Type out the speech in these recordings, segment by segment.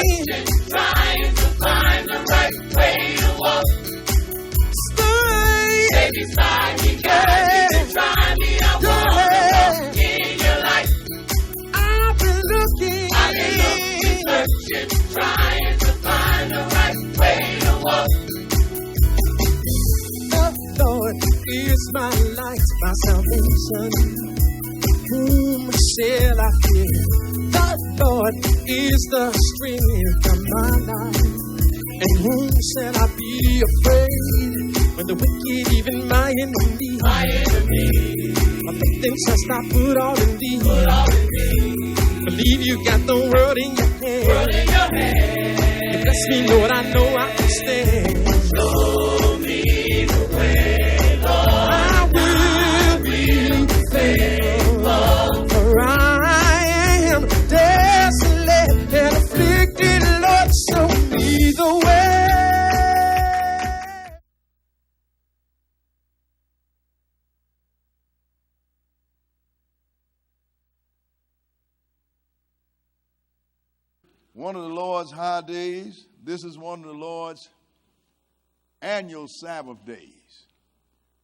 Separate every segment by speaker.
Speaker 1: searching, trying to find the right way to walk. Stay beside me, guide me, and try me. I want to in your life. I've been looking, searching, trying to find the right way to walk. The Lord is my light, my salvation. Whom shall I fear? The Lord is the strength of my life. And whom shall I be afraid? When the wicked, even my enemy, my faith shall not put all in thee. Believe you got the world in your hand. You bless me, Lord, I know I can stand. Show me the way, Lord. I will be faithful, for I am desolate and afflicted. Lord, show me the way.
Speaker 2: One of the Lord's high days. This is one of the Lord's annual Sabbath days.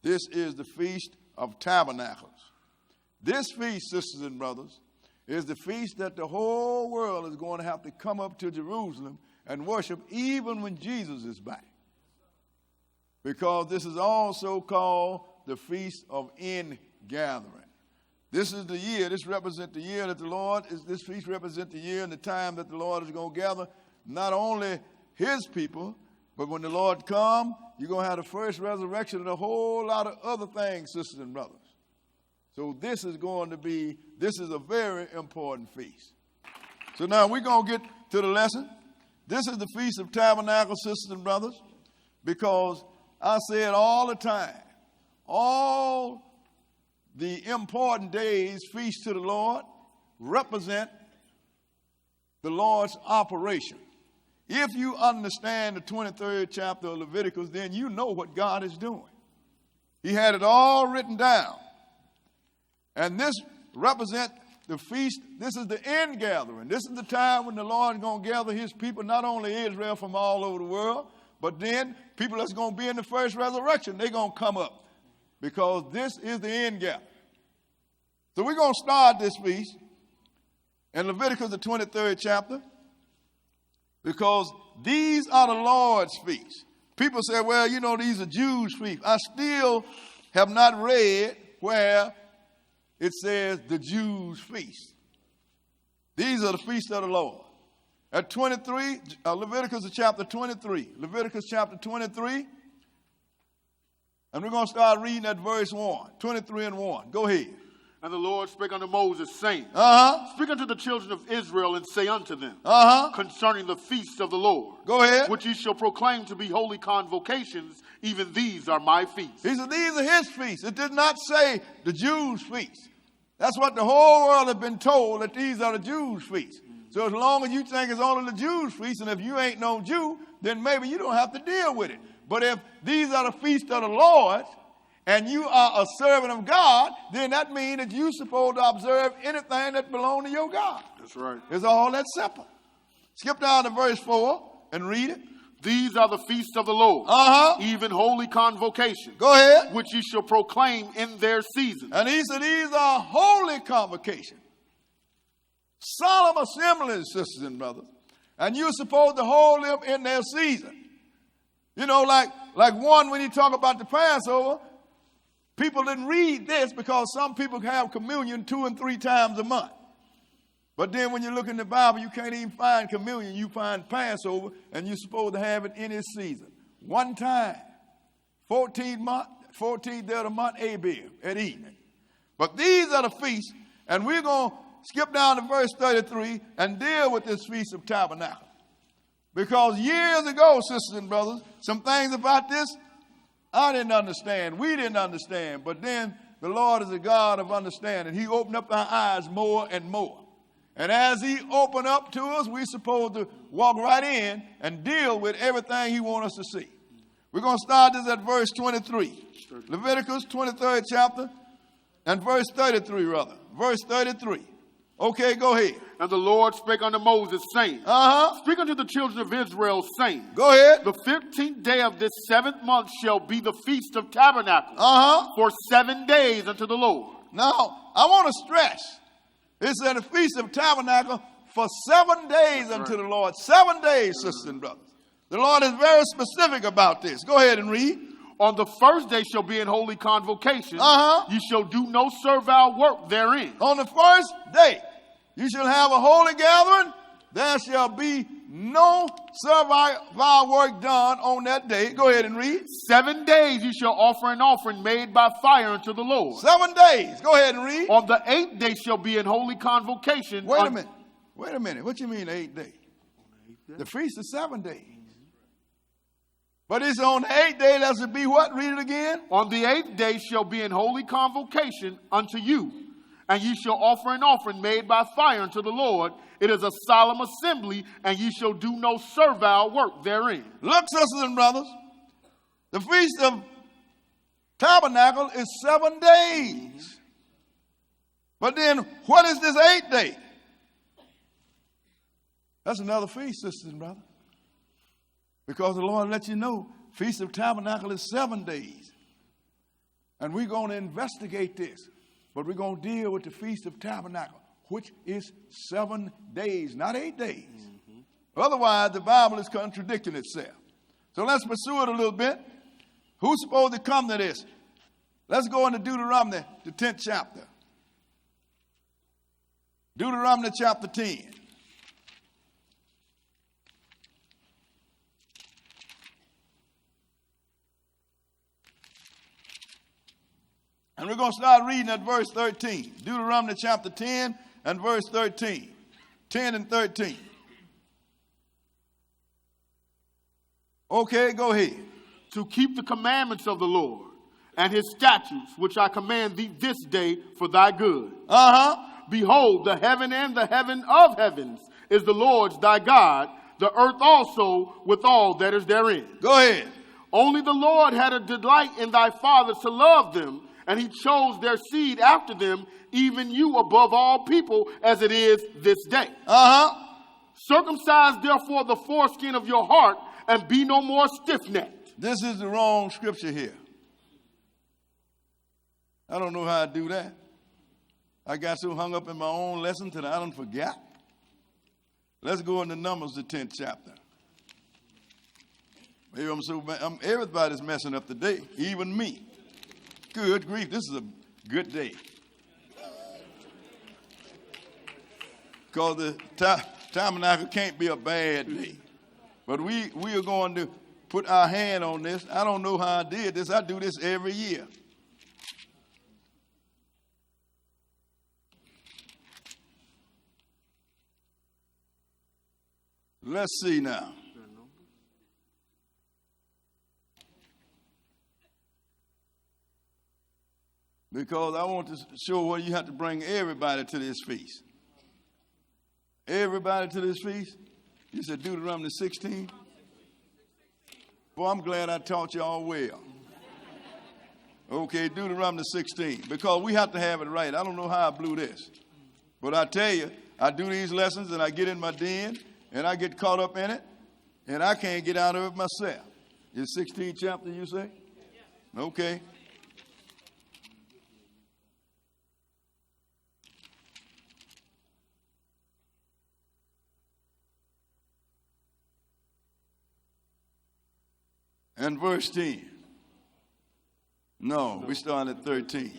Speaker 2: This is the Feast of Tabernacles. This feast, sisters and brothers, is the feast that the whole world is going to have to come up to Jerusalem and worship even when Jesus is back. Because this is also called the Feast of Ingathering. This is the year, this represents the year that the Lord is, this feast represents the year and the time that the Lord is going to gather not only his people, but when the Lord comes, you're going to have the first resurrection and a whole lot of other things, sisters and brothers. So this is a very important feast. So now we're going to get to the lesson. This is the Feast of Tabernacles, sisters and brothers, because I say it all the time. All the important days, feast to the Lord, represent the Lord's operation. If you understand the 23rd chapter of Leviticus, then you know what God is doing. He had it all written down. And this represents the feast. This is the end gathering. This is the time when the Lord is going to gather his people, not only Israel from all over the world, but then people that's going to be in the first resurrection, they're going to come up. Because this is the end gathering. So we're going to start this feast in Leviticus, the 23rd chapter, because these are the Lord's feasts. People say, well, you know, these are Jews' feasts. I still have not read where it says the Jews' feast. These are the feasts of the Lord. At 23, Leviticus chapter 23. Leviticus chapter 23. And we're going to start reading at verse 1. 23 and 1. Go ahead.
Speaker 3: And the Lord spake unto Moses, saying, Speak unto the children of Israel, and say unto them, concerning the feasts of the Lord,
Speaker 2: go ahead,
Speaker 3: which ye shall proclaim to be holy convocations, even these are my feasts.
Speaker 2: These are his feasts. It did not say the Jews' feasts. That's what the whole world has been told, that these are the Jews' feasts. So as long as you think it's only the Jews' feasts, and if you ain't no Jew, then maybe you don't have to deal with it. But if these are the feasts of the Lord, and you are a servant of God, then that means that you're supposed to observe anything that belongs to your God.
Speaker 3: That's right.
Speaker 2: It's all that simple. Skip down to verse 4 and read it.
Speaker 3: These are the feasts of the Lord, even holy convocations.
Speaker 2: Go ahead.
Speaker 3: Which ye shall proclaim in their season.
Speaker 2: And he said these are holy convocations. Solemn assemblies, sisters and brothers. And you're supposed to hold them in their season. You know, like one, when he talk about the Passover, people didn't read this because some people have communion 2 and 3 times a month. But then when you look in the Bible, you can't even find communion. You find Passover, and you're supposed to have it in its season. One time, 14th day of the month, Abib, at evening. But these are the feasts, and we're going to skip down to verse 33 and deal with this Feast of Tabernacles. Because years ago, sisters and brothers, some things about this I didn't understand. We didn't understand. But then the Lord is a God of understanding. He opened up our eyes more and more. And as he opened up to us, we're supposed to walk right in and deal with everything he wants us to see. We're going to start this at verse 23. Leviticus 23rd chapter and verse 33, rather. Verse 33. Okay, go ahead.
Speaker 3: And the Lord spake unto Moses, saying, Speak unto the children of Israel, saying,
Speaker 2: Go ahead.
Speaker 3: The 15th day of this 7th month shall be the Feast of Tabernacles for 7 days unto the Lord.
Speaker 2: Now, I want to stress, it's at the Feast of Tabernacle for 7 days unto the Lord. 7 days, sisters and brothers. The Lord is very specific about this. Go ahead and read.
Speaker 3: On the first day shall be in holy convocation. You shall do no servile work therein.
Speaker 2: On the first day, you shall have a holy gathering. There shall be no servile work done on that day. Go ahead and read.
Speaker 3: 7 days you shall offer an offering made by fire unto the Lord.
Speaker 2: 7 days. Go ahead and read.
Speaker 3: On the 8th day shall be in holy convocation.
Speaker 2: Wait a minute. Wait a minute. What you mean 8th day? The feast is 7 days. But it's on the 8th day, that should be what? Read it again.
Speaker 3: On the 8th day shall be in holy convocation unto you, and ye shall offer an offering made by fire unto the Lord. It is a solemn assembly, and ye shall do no servile work therein.
Speaker 2: Look, sisters and brothers, the Feast of Tabernacle is 7 days. But then, what is this 8th day? That's another feast, sisters and brothers. Because the Lord let you know, Feast of Tabernacle is 7 days. And we're going to investigate this. But we're going to deal with the Feast of Tabernacle, which is 7 days, not 8 days. Otherwise, the Bible is contradicting itself. So let's pursue it a little bit. Who's supposed to come to this? Let's go into Deuteronomy, the 10th chapter. Deuteronomy chapter 10. And we're going to start reading at verse 13. Deuteronomy chapter 10 and verse 13. 10 and 13. Okay, go ahead.
Speaker 3: To keep the commandments of the Lord and his statutes, which I command thee this day for thy good. Behold, the heaven and the heaven of heavens is the Lord's thy God, the earth also with all that is therein.
Speaker 2: Go ahead.
Speaker 3: Only the Lord had a delight in thy fathers to love them, and he chose their seed after them, even you above all people, as it is this day. Circumcise therefore the foreskin of your heart, and be no more stiff-necked.
Speaker 2: This is the wrong scripture here. I don't know how to do that. I got so hung up in my own lesson that I done forgot. Let's go into Numbers, the 10th chapter. Maybe everybody's messing up today, even me. Good grief, this is a good day. Because the tabernacle can't be a bad day. But we are going to put our hand on this. I don't know how I did this. I do this every year. Let's see now. Because I want to show where you have to bring everybody to this feast. Everybody to this feast? You said Deuteronomy 16? Well, I'm glad I taught you all well. Okay, Deuteronomy 16. Because we have to have it right. I don't know how I blew this. But I tell you, I do these lessons and I get in my den and I get caught up in it and I can't get out of it myself. Is 16th chapter, you say? Okay. And verse 10. No, we start at 13.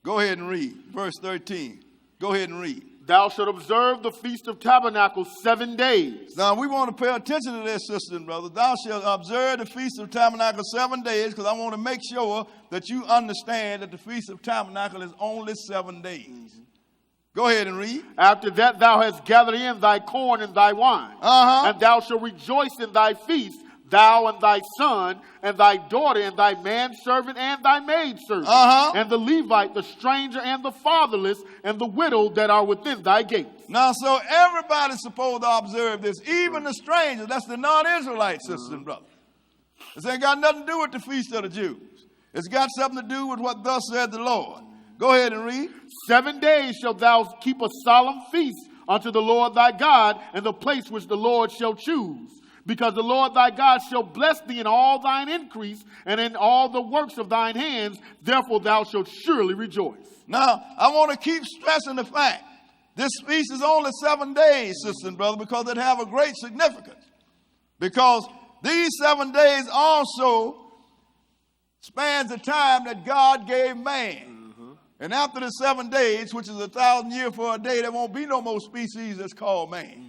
Speaker 2: Go ahead and read. Verse 13. Go ahead and read.
Speaker 3: Thou shalt observe the Feast of Tabernacles 7 days.
Speaker 2: Now, we want to pay attention to this, sisters and brothers. Thou shalt observe the Feast of Tabernacles 7 days, because I want to make sure that you understand that the Feast of Tabernacle is only 7 days. Go ahead and read.
Speaker 3: After that thou hast gathered in thy corn and thy wine, and thou shalt rejoice in thy feast, thou and thy son, and thy daughter, and thy manservant, and thy maidservant, and the Levite, the stranger, and the fatherless, and the widow that are within thy gates.
Speaker 2: Now, so everybody's supposed to observe this, even the strangers. That's the non-Israelites, sisters and brothers. This ain't got nothing to do with the feast of the Jews. It's got something to do with what thus said the Lord. Go ahead and read.
Speaker 3: 7 days shalt thou keep a solemn feast unto the Lord thy God in the place which the Lord shall choose. Because the Lord thy God shall bless thee in all thine increase and in all the works of thine hands. Therefore thou shalt surely rejoice.
Speaker 2: Now, I want to keep stressing the fact this feast is only 7 days, sister and brother, because it have a great significance. Because these 7 days also spans the time that God gave man. And after the 7 days, which is 1,000 years for a day, there won't be no more species that's called man.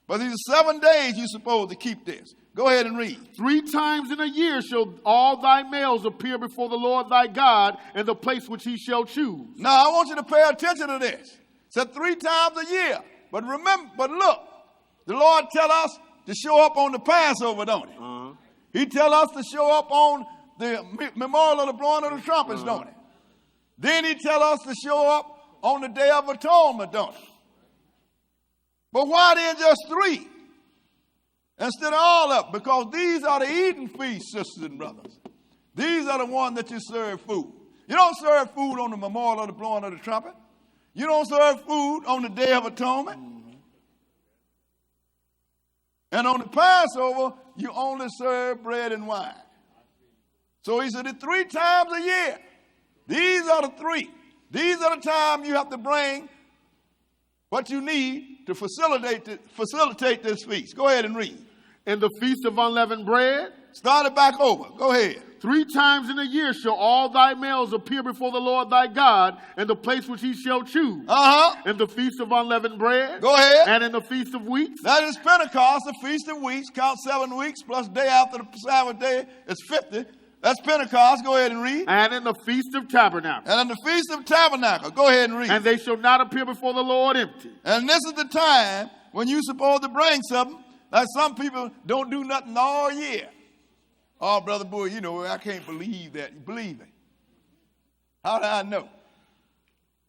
Speaker 2: But these 7 days you're supposed to keep this. Go ahead and read.
Speaker 3: 3 times in a year shall all thy males appear before the Lord thy God in the place which he shall choose.
Speaker 2: Now, I want you to pay attention to this. It said 3 times a year. But remember, but look, the Lord tell us to show up on the Passover, don't he? He tell us to show up on the memorial of the blowing of the trumpets, don't he? Then he tell us to show up on the Day of Atonement, don't he? But why then just 3 instead of all of them? Because these are the eating feasts, sisters and brothers. These are the ones that you serve food. You don't serve food on the memorial of the blowing of the trumpet. You don't serve food on the Day of Atonement. And on the Passover, you only serve bread and wine. So he said it 3 times a year. These are the 3. These are the times you have to bring what you need to facilitate this feast. Go ahead and read.
Speaker 3: In the feast of unleavened bread.
Speaker 2: Start it back over. Go ahead.
Speaker 3: 3 times in a year shall all thy males appear before the Lord thy God in the place which he shall choose. In the feast of unleavened bread.
Speaker 2: Go ahead.
Speaker 3: And in the feast of weeks.
Speaker 2: That is Pentecost, the feast of weeks. Count 7 weeks plus day after the Sabbath day is 50. That's Pentecost. Go ahead and read.
Speaker 3: And in the Feast of Tabernacles.
Speaker 2: And in the Feast of Tabernacles. Go ahead and read.
Speaker 3: And they shall not appear before the Lord empty.
Speaker 2: And this is the time when you're supposed to bring something. Like some people don't do nothing all year. Oh, Brother Boy, you know, I can't believe that. You believe it. How do I know?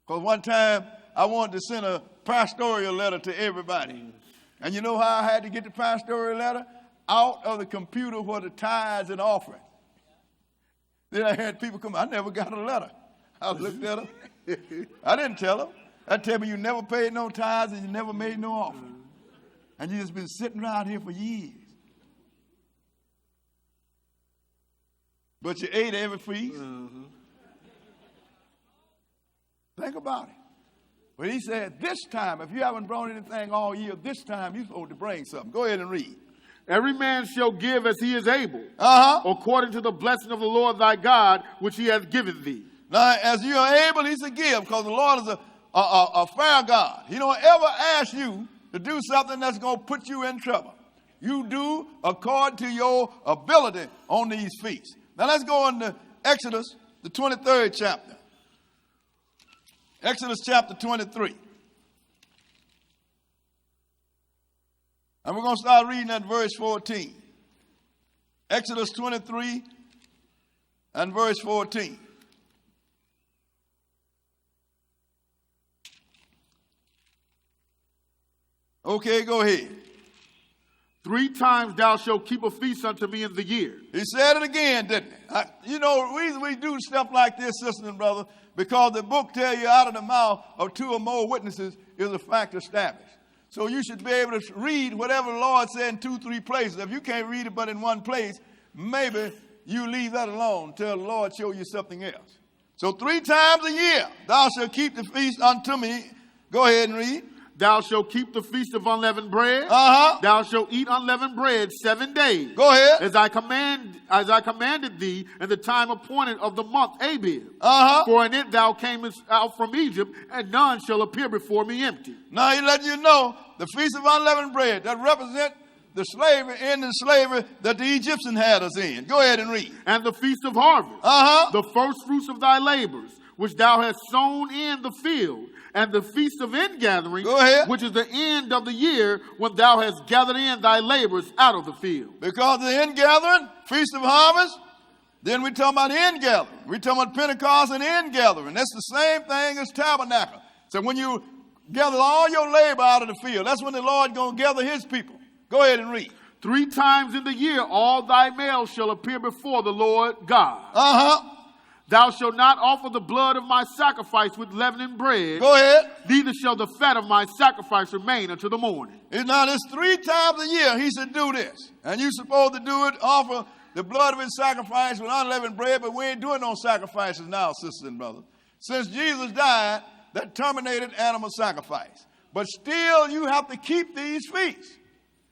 Speaker 2: Because one time I wanted to send a pastoral letter to everybody. And you know how I had to get the pastoral letter? Out of the computer where the tithes and offering. Then I had people come, I never got a letter. I looked at them. I didn't tell them. I tell me you never paid no tithes and you never made no offering. And you just been sitting around here for years. But you ate every feast. Think about it. But he said, this time, if you haven't brought anything all year, this time you're supposed to bring something. Go ahead and read.
Speaker 3: Every man shall give as he is able, according to the blessing of the Lord thy God, which he hath given thee.
Speaker 2: Now, as you are able, he said give, because the Lord is a fair God. He don't ever ask you to do something that's going to put you in trouble. You do according to your ability on these feasts. Now, let's go into Exodus, the 23rd chapter. Exodus chapter 23. And we're going to start reading at verse 14. Exodus 23 and verse 14. Okay, go ahead.
Speaker 3: 3 times thou shalt keep a feast unto me in the year.
Speaker 2: He said it again, didn't he? You know, the reason we do stuff like this, sister and brother, because the book tells you out of the mouth of 2 or more witnesses is a fact established. So you should be able to read whatever the Lord said in 2, 3 places. If you can't read it but in one place, maybe you leave that alone till the Lord show you something else. So 3 times a year thou shalt keep the feast unto me. Go ahead and read.
Speaker 3: Thou shalt keep the feast of unleavened bread. Thou shalt eat unleavened bread 7 days.
Speaker 2: Go ahead.
Speaker 3: As I commanded thee in the time appointed of the month Abib. For in it thou camest out from Egypt, and none shall appear before me empty.
Speaker 2: Now he let you know the feast of unleavened bread that represent the slavery, ending slavery that the Egyptian had us in. Go ahead and read.
Speaker 3: And the feast of harvest. The first fruits of thy labors, which thou hast sown in the field. And the feast of ingathering, which is the end of the year, when thou hast gathered in thy labors out of the field.
Speaker 2: Because the ingathering, feast of harvest, then we talk about ingathering. We talk about Pentecost and ingathering. That's the same thing as tabernacle. So when you gather all your labor out of the field, that's when the Lord going to gather his people. Go ahead and read.
Speaker 3: 3 times in the year all thy males shall appear before the Lord God. Thou shalt not offer the blood of my sacrifice with leavened bread.
Speaker 2: Go ahead.
Speaker 3: Neither shall the fat of my sacrifice remain until the morning.
Speaker 2: Now, this 3 times a year he said do this. And you're supposed to do it, offer the blood of his sacrifice with unleavened bread, but we ain't doing no sacrifices now, sisters and brothers. Since Jesus died, that terminated animal sacrifice. But still, you have to keep these feasts.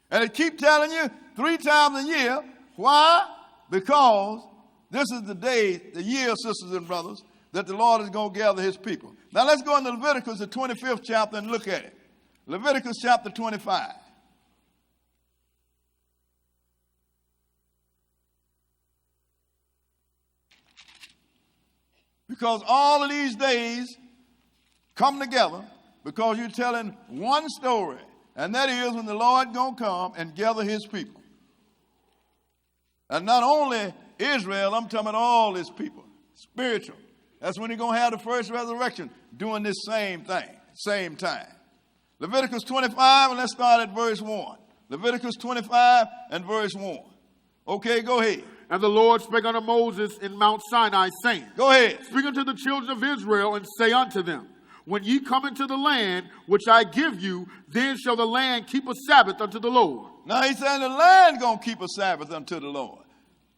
Speaker 2: And it keep telling you 3 times a year. Why? Because this is the day, the year, sisters and brothers, that the Lord is going to gather his people. Now let's go into Leviticus, the 25th chapter, and look at it. Leviticus chapter 25. Because all of these days come together because you're telling one story, and that is when the Lord going to come and gather his people. And not only Israel, I'm talking about all his people, spiritual. That's when he's going to have the first resurrection, doing this same thing, same time. Leviticus 25, and let's start at verse 1. Leviticus 25 and verse 1. Okay, go ahead.
Speaker 3: And the Lord spake unto Moses in Mount Sinai, saying,
Speaker 2: Go ahead.
Speaker 3: Speak unto the children of Israel, and say unto them, When ye come into the land which I give you, then shall the land keep a Sabbath unto the Lord.
Speaker 2: Now he's saying the land going to keep a Sabbath unto the Lord.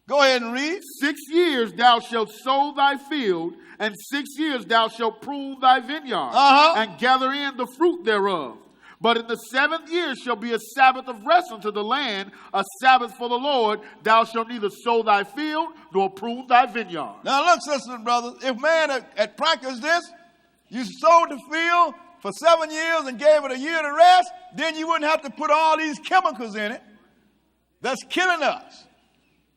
Speaker 2: Go ahead and read.
Speaker 3: 6 years thou shalt sow thy field, and 6 years thou shalt prune thy vineyard, and gather in the fruit thereof. But in the 7th year shall be a Sabbath of rest unto the land, a Sabbath for the Lord. Thou shalt neither sow thy field nor prune thy vineyard.
Speaker 2: Now look, sisters and brothers, if man had practiced this, you sowed the field for 7 years and gave it a year to rest, then you wouldn't have to put all these chemicals in it that's killing us.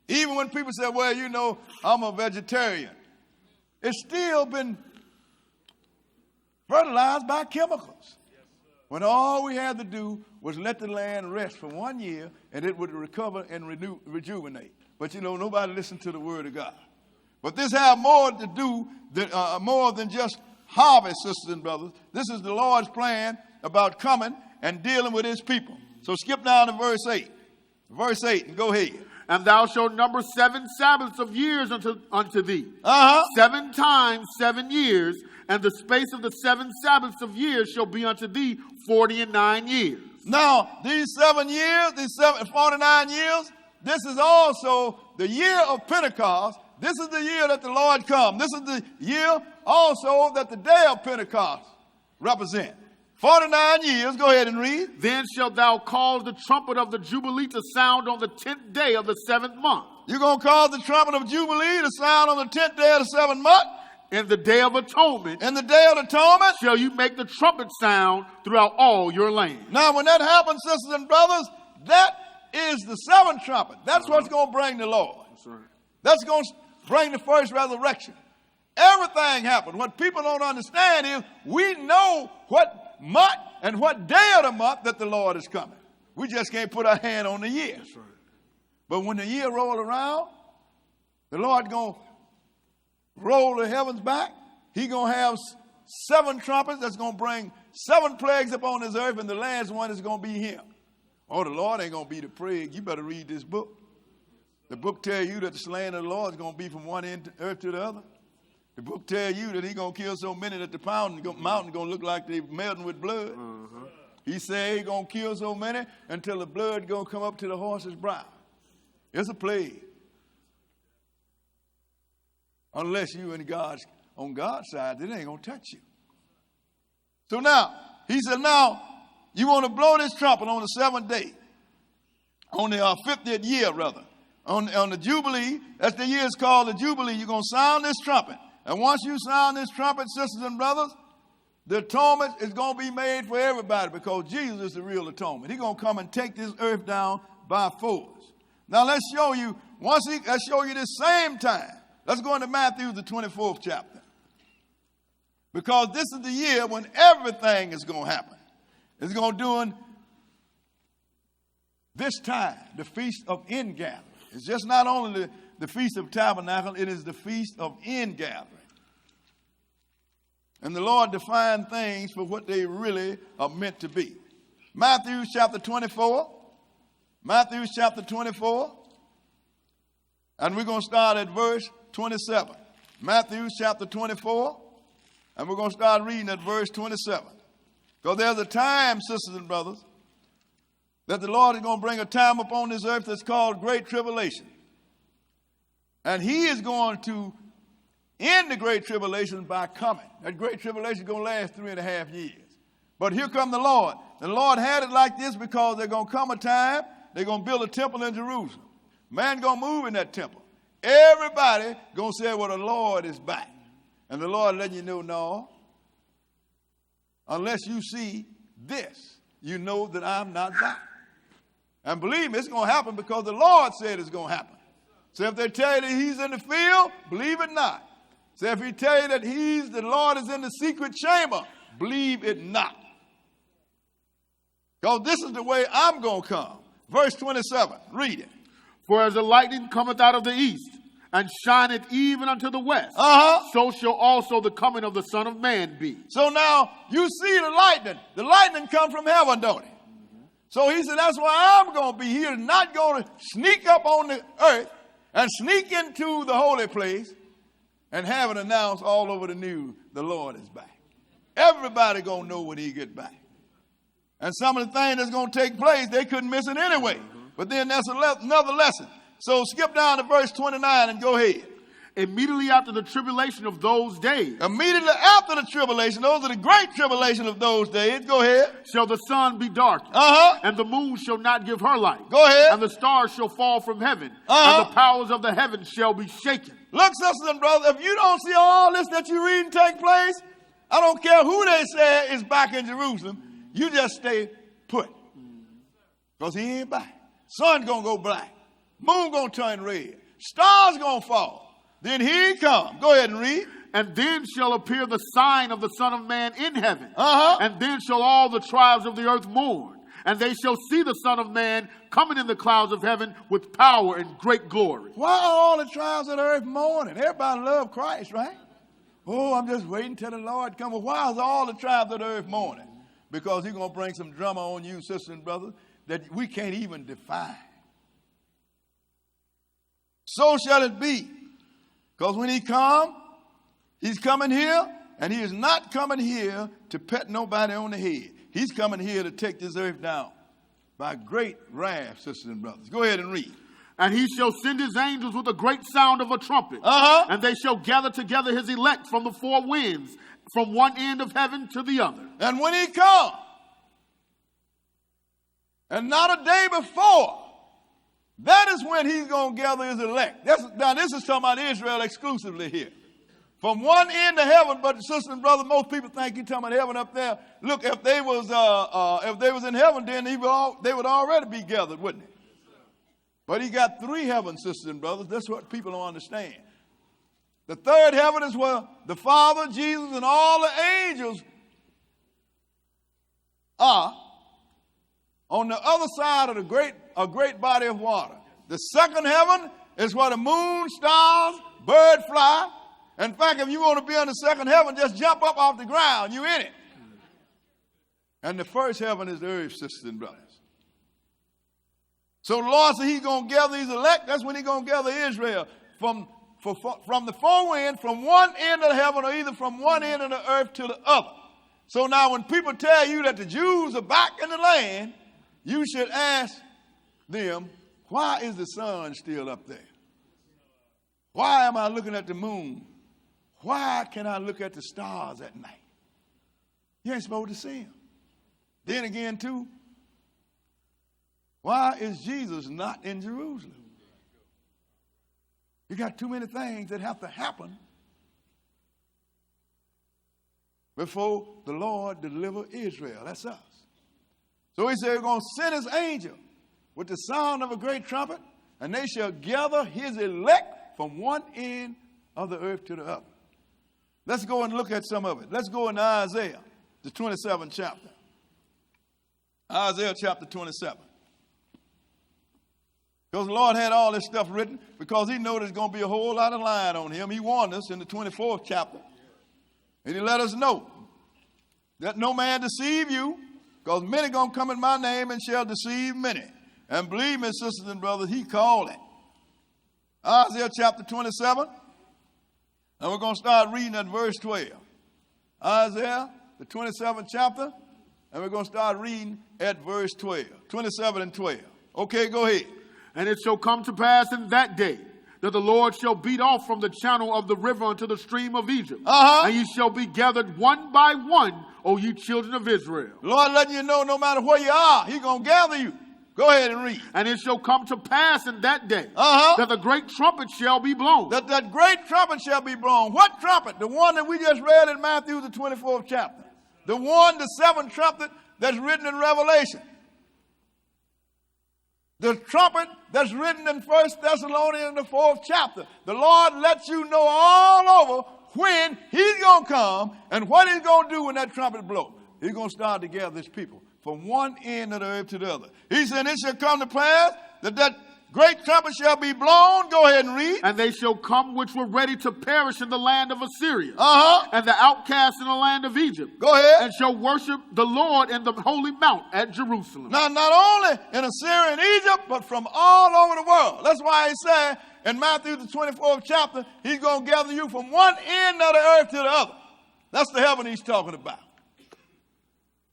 Speaker 2: Even when people say, well, you know, I'm a vegetarian. It's still been fertilized by chemicals. When all we had to do was let the land rest for 1 year and it would recover and rejuvenate. But you know, nobody listened to the word of God. But this has more to do more than just harvest, sisters and brothers. This is the Lord's plan about coming and dealing with his people. So skip down to verse 8. Verse 8 and go ahead.
Speaker 3: And thou shalt number 7 Sabbaths of years unto thee. 7 times 7 years, and the space of the 7 Sabbaths of years shall be unto thee 49 years.
Speaker 2: Now, these 7 years, 49 years, this is also the year of Pentecost. This is the year that the Lord comes. This is the year also that the day of Pentecost represents. 49 years, go ahead and read.
Speaker 3: Then shalt thou cause the trumpet of the Jubilee to sound on the 10th day of the 7th month.
Speaker 2: You're going to cause the trumpet of Jubilee to sound on the 10th day of the 7th month?
Speaker 3: In the day of atonement.
Speaker 2: In the day of atonement?
Speaker 3: Shall you make the trumpet sound throughout all your land.
Speaker 2: Now, when that happens, sisters and brothers, that is the 7th trumpet. That's what's going to bring the Lord.
Speaker 3: That's right.
Speaker 2: That's going to bring the first resurrection. Everything happened. What people don't understand is we know what month and what day of the month that the Lord is coming. We just can't put our hand on the year.
Speaker 3: That's right.
Speaker 2: But when the year roll around, the Lord going to roll the heavens back. He going to have 7 trumpets that's going to bring 7 plagues upon this earth, and the last one is going to be him. Oh, the Lord ain't going to be the plague. You better read this book. The book tell you that the slaying of the Lord is going to be from one end of the earth to the other. The book tells you that he's going to kill so many that the mountain going to look like they're melting with blood. He said he's going to kill so many until the blood going to come up to the horse's brow. It's a plague. Unless you on God's side, it ain't going to touch you. So now, he said, now, you want to blow this trumpet on the 7th day. On the 50th year, rather. On the Jubilee, that's the year it's called the Jubilee. You're going to sound this trumpet. And once you sound this trumpet, sisters and brothers, the atonement is going to be made for everybody because Jesus is the real atonement. He's going to come and take this earth down by force. Now let's show you, let's show you this same time. Let's go into Matthew, the 24th chapter. Because this is the year when everything is going to happen. It's going to do this time, the Feast of Ingathering. It's just not only the Feast of Tabernacles, it is the Feast of Ingathering. And the Lord defined things for what they really are meant to be. Matthew chapter 24. Matthew chapter 24. And we're going to start at verse 27. Matthew chapter 24, and we're going to start reading at verse 27. Because there's a time, sisters and brothers, that the Lord is going to bring a time upon this earth that's called Great Tribulation. And he is going to end the Great Tribulation by coming. That Great Tribulation is going to last 3.5 years. But here come the Lord. The Lord had it like this because there's going to come a time they're going to build a temple in Jerusalem. Man going to move in that temple. Everybody going to say, well, the Lord is back. And the Lord letting you know, no. Unless you see this, you know that I'm not back. And believe me, it's going to happen because the Lord said it's going to happen. So if they tell you that he's in the field, believe it not. So if he tell you that the Lord is in the secret chamber, believe it not. Because this is the way I'm going to come. Verse 27, read it.
Speaker 3: For as the lightning cometh out of the east, and shineth even unto the west, so shall also the coming of the Son of Man be.
Speaker 2: So now, you see the lightning. The lightning come from heaven, don't it? So he said, that's why I'm going to be here, not going to sneak up on the earth and sneak into the holy place and have it announced all over the news, the Lord is back. Everybody going to know when he get back. And some of the things that's going to take place, they couldn't miss it anyway. But then that's another lesson. So skip down to verse 29 and go ahead.
Speaker 3: Immediately after the tribulation of those days.
Speaker 2: Immediately after the tribulation, those are the great tribulation of those days. Go ahead.
Speaker 3: Shall the sun be darkened. And the moon shall not give her light.
Speaker 2: Go ahead.
Speaker 3: And the stars shall fall from heaven. And the powers of the heavens shall be shaken.
Speaker 2: Look, sisters and brothers, if you don't see all this that you read take place, I don't care who they say is back in Jerusalem, you just stay put. Because he ain't back. Sun going to go black. Moon going to turn red. Stars going to fall. Then here he comes. Go ahead and read.
Speaker 3: And then shall appear the sign of the Son of Man in heaven. And then shall all the tribes of the earth mourn. And they shall see the Son of Man coming in the clouds of heaven with power and great glory.
Speaker 2: Why are all the tribes of the earth mourning? Everybody love Christ, right? Oh, I'm just waiting till the Lord comes. Well, why is all the tribes of the earth mourning? Because he's going to bring some drama on you, sisters and brothers, that we can't even define. So shall it be. Because when he comes, he's coming here, and he is not coming here to pet nobody on the head. He's coming here to take this earth down by great wrath, sisters and brothers. Go ahead and read.
Speaker 3: And he shall send his angels with a great sound of a trumpet. And they shall gather together his elect from the four winds, from one end of heaven to the other.
Speaker 2: And when he comes, and not a day before, that is when he's going to gather his elect. Now, this is talking about Israel exclusively here. From one end of heaven, but sisters and brothers, most people think you're talking about heaven up there. Look, if they was in heaven, then they would already be gathered, wouldn't it? But he got 3 heavens, sisters and brothers. That's what people don't understand. The 3rd heaven is where the Father, Jesus, and all the angels are on the other side of a great body of water. The 2nd heaven is where the moon, stars, bird fly. In fact, if you want to be on the 2nd heaven, just jump up off the ground. You're in it. And the 1st heaven is the earth, sisters and brothers. So the Lord said he's going to gather his elect. That's when he's going to gather Israel from the 4 winds, from one end of the heaven, or either from one end of the earth to the other. So now when people tell you that the Jews are back in the land, you should ask them, why is the sun still up there? Why am I looking at the moon? Why can I look at the stars at night? You ain't supposed to see them. Then again, too, why is Jesus not in Jerusalem? You got too many things that have to happen before the Lord deliver Israel. That's us. So he said, we're going to send his angel with the sound of a great trumpet, and they shall gather his elect from one end of the earth to the other. Let's go and look at some of it. Let's go into Isaiah, the 27th chapter. Isaiah chapter 27. Because the Lord had all this stuff written because he knew there's going to be a whole lot of lying on him. He warned us in the 24th chapter. And he let us know that no man deceive you, because many going to come in my name and shall deceive many. And believe me, sisters and brothers, he called it. Isaiah chapter 27. And we're going to start reading at verse 12. Isaiah, the 27th chapter, and we're going to start reading at verse 12. 27 and 12. Okay, go ahead.
Speaker 3: And it shall come to pass in that day that the Lord shall beat off from the channel of the river unto the stream of Egypt. And ye shall be gathered one by one, O ye children of Israel.
Speaker 2: The Lord letting you know no matter where you are, he's going to gather you. Go ahead and read.
Speaker 3: And it shall come to pass in that day that the great trumpet shall be blown.
Speaker 2: That great trumpet shall be blown. What trumpet? The one that we just read in Matthew, the 24th chapter. The one, the seventh trumpet that's written in Revelation. The trumpet that's written in 1 Thessalonians, the 4th chapter. The Lord lets you know all over when he's going to come and what he's going to do when that trumpet blows. He's going to start to gather his people from one end of the earth to the other. He said, it shall come to pass that great trumpet shall be blown. Go ahead and read.
Speaker 3: And they shall come which were ready to perish in the land of Assyria. And the outcasts in the land of Egypt.
Speaker 2: Go ahead.
Speaker 3: And shall worship the Lord in the holy mount at Jerusalem.
Speaker 2: Now, not only in Assyria and Egypt, but from all over the world. That's why he said in Matthew, the 24th chapter, he's going to gather you from one end of the earth to the other. That's the heaven he's talking about.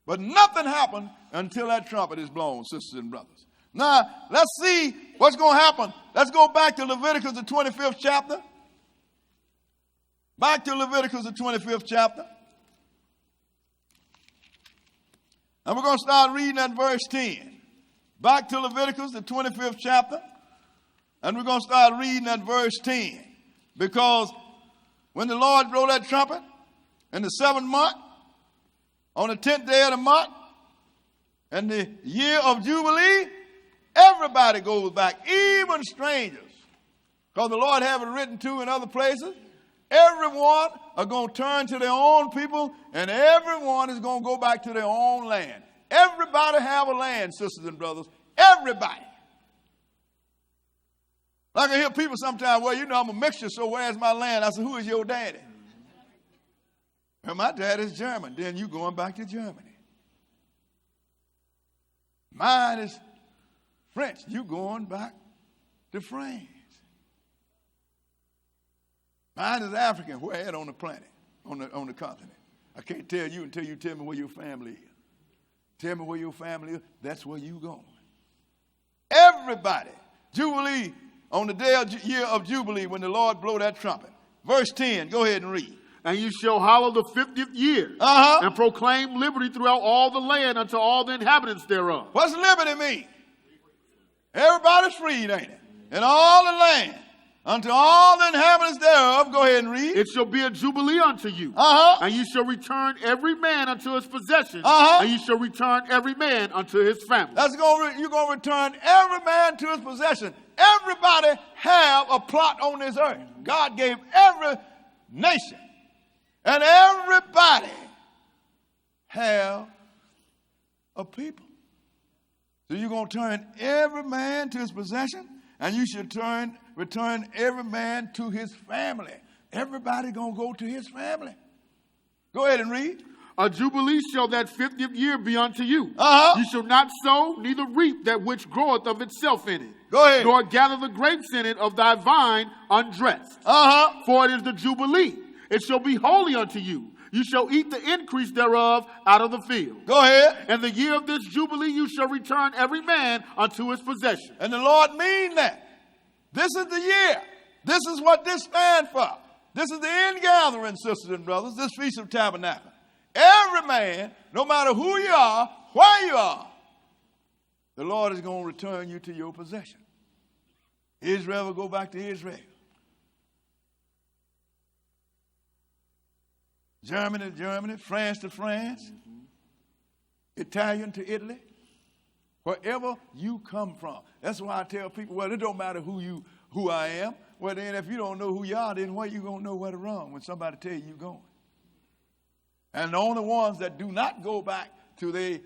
Speaker 2: But nothing happened until that trumpet is blown, sisters and brothers. Now, let's see what's going to happen. Let's go back to Leviticus, the 25th chapter. Back to Leviticus, the 25th chapter. And we're going to start reading at verse 10. Back to Leviticus, the 25th chapter. And we're going to start reading at verse 10. Because when the Lord blew that trumpet in the 7th month, on the 10th day of the month, and the year of Jubilee, everybody goes back, even strangers. Because the Lord have it written too in other places. Everyone are going to turn to their own people, and everyone is going to go back to their own land. Everybody have a land, sisters and brothers. Everybody. Like I hear people sometimes, well, you know, I'm a mixture, so where's my land? I said, who is your daddy? Well, my dad is German. Then you going back to Germany. Mine is French. You going back to France. Mine is African. Where at on the planet, on the continent? I can't tell you until you tell me where your family is. Tell me where your family is. That's where you going. Everybody. Jubilee, on the day of year of Jubilee, when the Lord blow that trumpet. Verse 10, go ahead and read.
Speaker 3: And you shall hallow the 50th year, and proclaim liberty throughout all the land unto all the inhabitants thereof.
Speaker 2: What's liberty mean? Everybody's freed, ain't it? In all the land, unto all the inhabitants thereof. Go ahead and read.
Speaker 3: It shall be a jubilee unto you, and you shall return every man unto his possession, and you shall return every man unto his family.
Speaker 2: You're going to return every man to his possession. Everybody have a plot on this earth. God gave every nation. And everybody have a people. So you're going to turn every man to his possession, and you should return every man to his family. Everybody going to go to his family. Go ahead and read.
Speaker 3: A jubilee shall that 50th year be unto you. You shall not sow, neither reap that which groweth of itself in it.
Speaker 2: Go ahead.
Speaker 3: Nor gather the grapes in it of thy vine undressed. For it is the jubilee. It shall be holy unto you. You shall eat the increase thereof out of the field.
Speaker 2: Go ahead.
Speaker 3: And the year of this jubilee you shall return every man unto his possession.
Speaker 2: And the Lord mean that. This is the year. This is what this stands for. This is the end gathering, sisters and brothers, this Feast of Tabernacles. Every man, no matter who you are, where you are, the Lord is going to return you to your possession. Israel will go back to Israel. Germany to Germany, France to France, Italian to Italy, wherever you come from. That's why I tell people, well, it don't matter who I am. Well, then if you don't know who you are, then where you going to know where to run when somebody tell you you're going? And the only ones that do not go back to their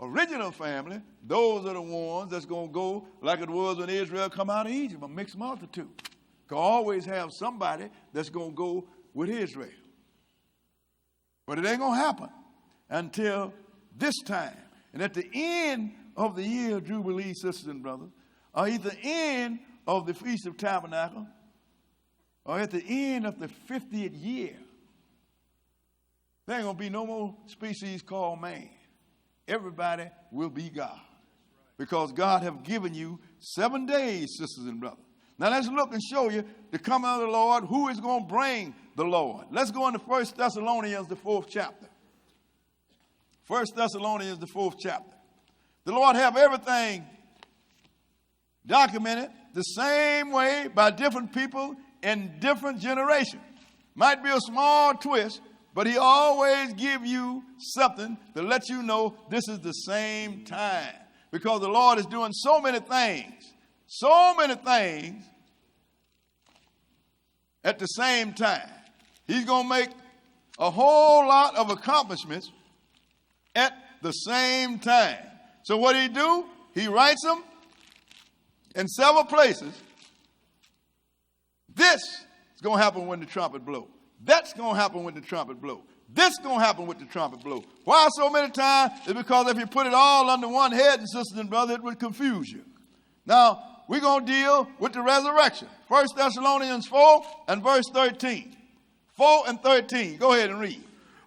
Speaker 2: original family, those are the ones that's going to go like it was when Israel come out of Egypt, a mixed multitude. Can always have somebody that's going to go with Israel. But it ain't going to happen until this time. And at the end of the year of Jubilee, sisters and brothers, or at the end of the Feast of Tabernacles, or at the end of the 50th year, there ain't going to be no more species called man. Everybody will be God. Because God have given you 7 days, sisters and brothers. Now let's look and show you the coming of the Lord, who is going to bring the Lord. Let's go into 1 Thessalonians, the 4th chapter. 1 Thessalonians, the 4th chapter. The Lord have everything documented the same way by different people in different generations. Might be a small twist, but he always give you something to let you know this is the same time. Because the Lord is doing so many things at the same time. He's going to make a whole lot of accomplishments at the same time. So what he do? He writes them in several places. This is going to happen when the trumpet blows. That's going to happen when the trumpet blows. This is going to happen with the trumpet blow. Why so many times? It's because if you put it all under one head, and sisters and brothers, it would confuse you. Now, we're going to deal with the resurrection. 1 Thessalonians 4 and verse 13. 4 and 13. Go ahead and read.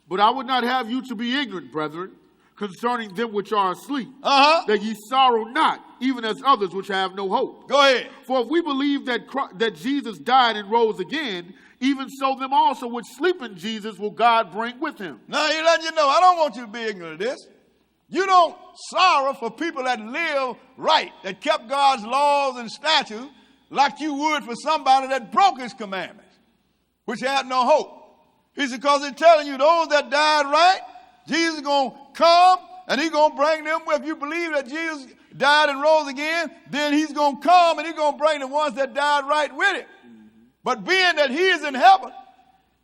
Speaker 3: But I would not have you to be ignorant, brethren, concerning them which are asleep, that ye sorrow not, even as others which have no hope.
Speaker 2: Go ahead.
Speaker 3: For if we believe that Jesus died and rose again, even so them also which sleep in Jesus will God bring with him.
Speaker 2: Now he's letting you know, I don't want you to be ignorant of this. You don't sorrow for people that live right, that kept God's laws and statutes, like you would for somebody that broke his commandments, which had no hope. He said, because he's telling you those that died right, Jesus is going to come and he's going to bring them. If you believe that Jesus died and rose again, then he's going to come and he's going to bring the ones that died right with him. But being that he is in heaven,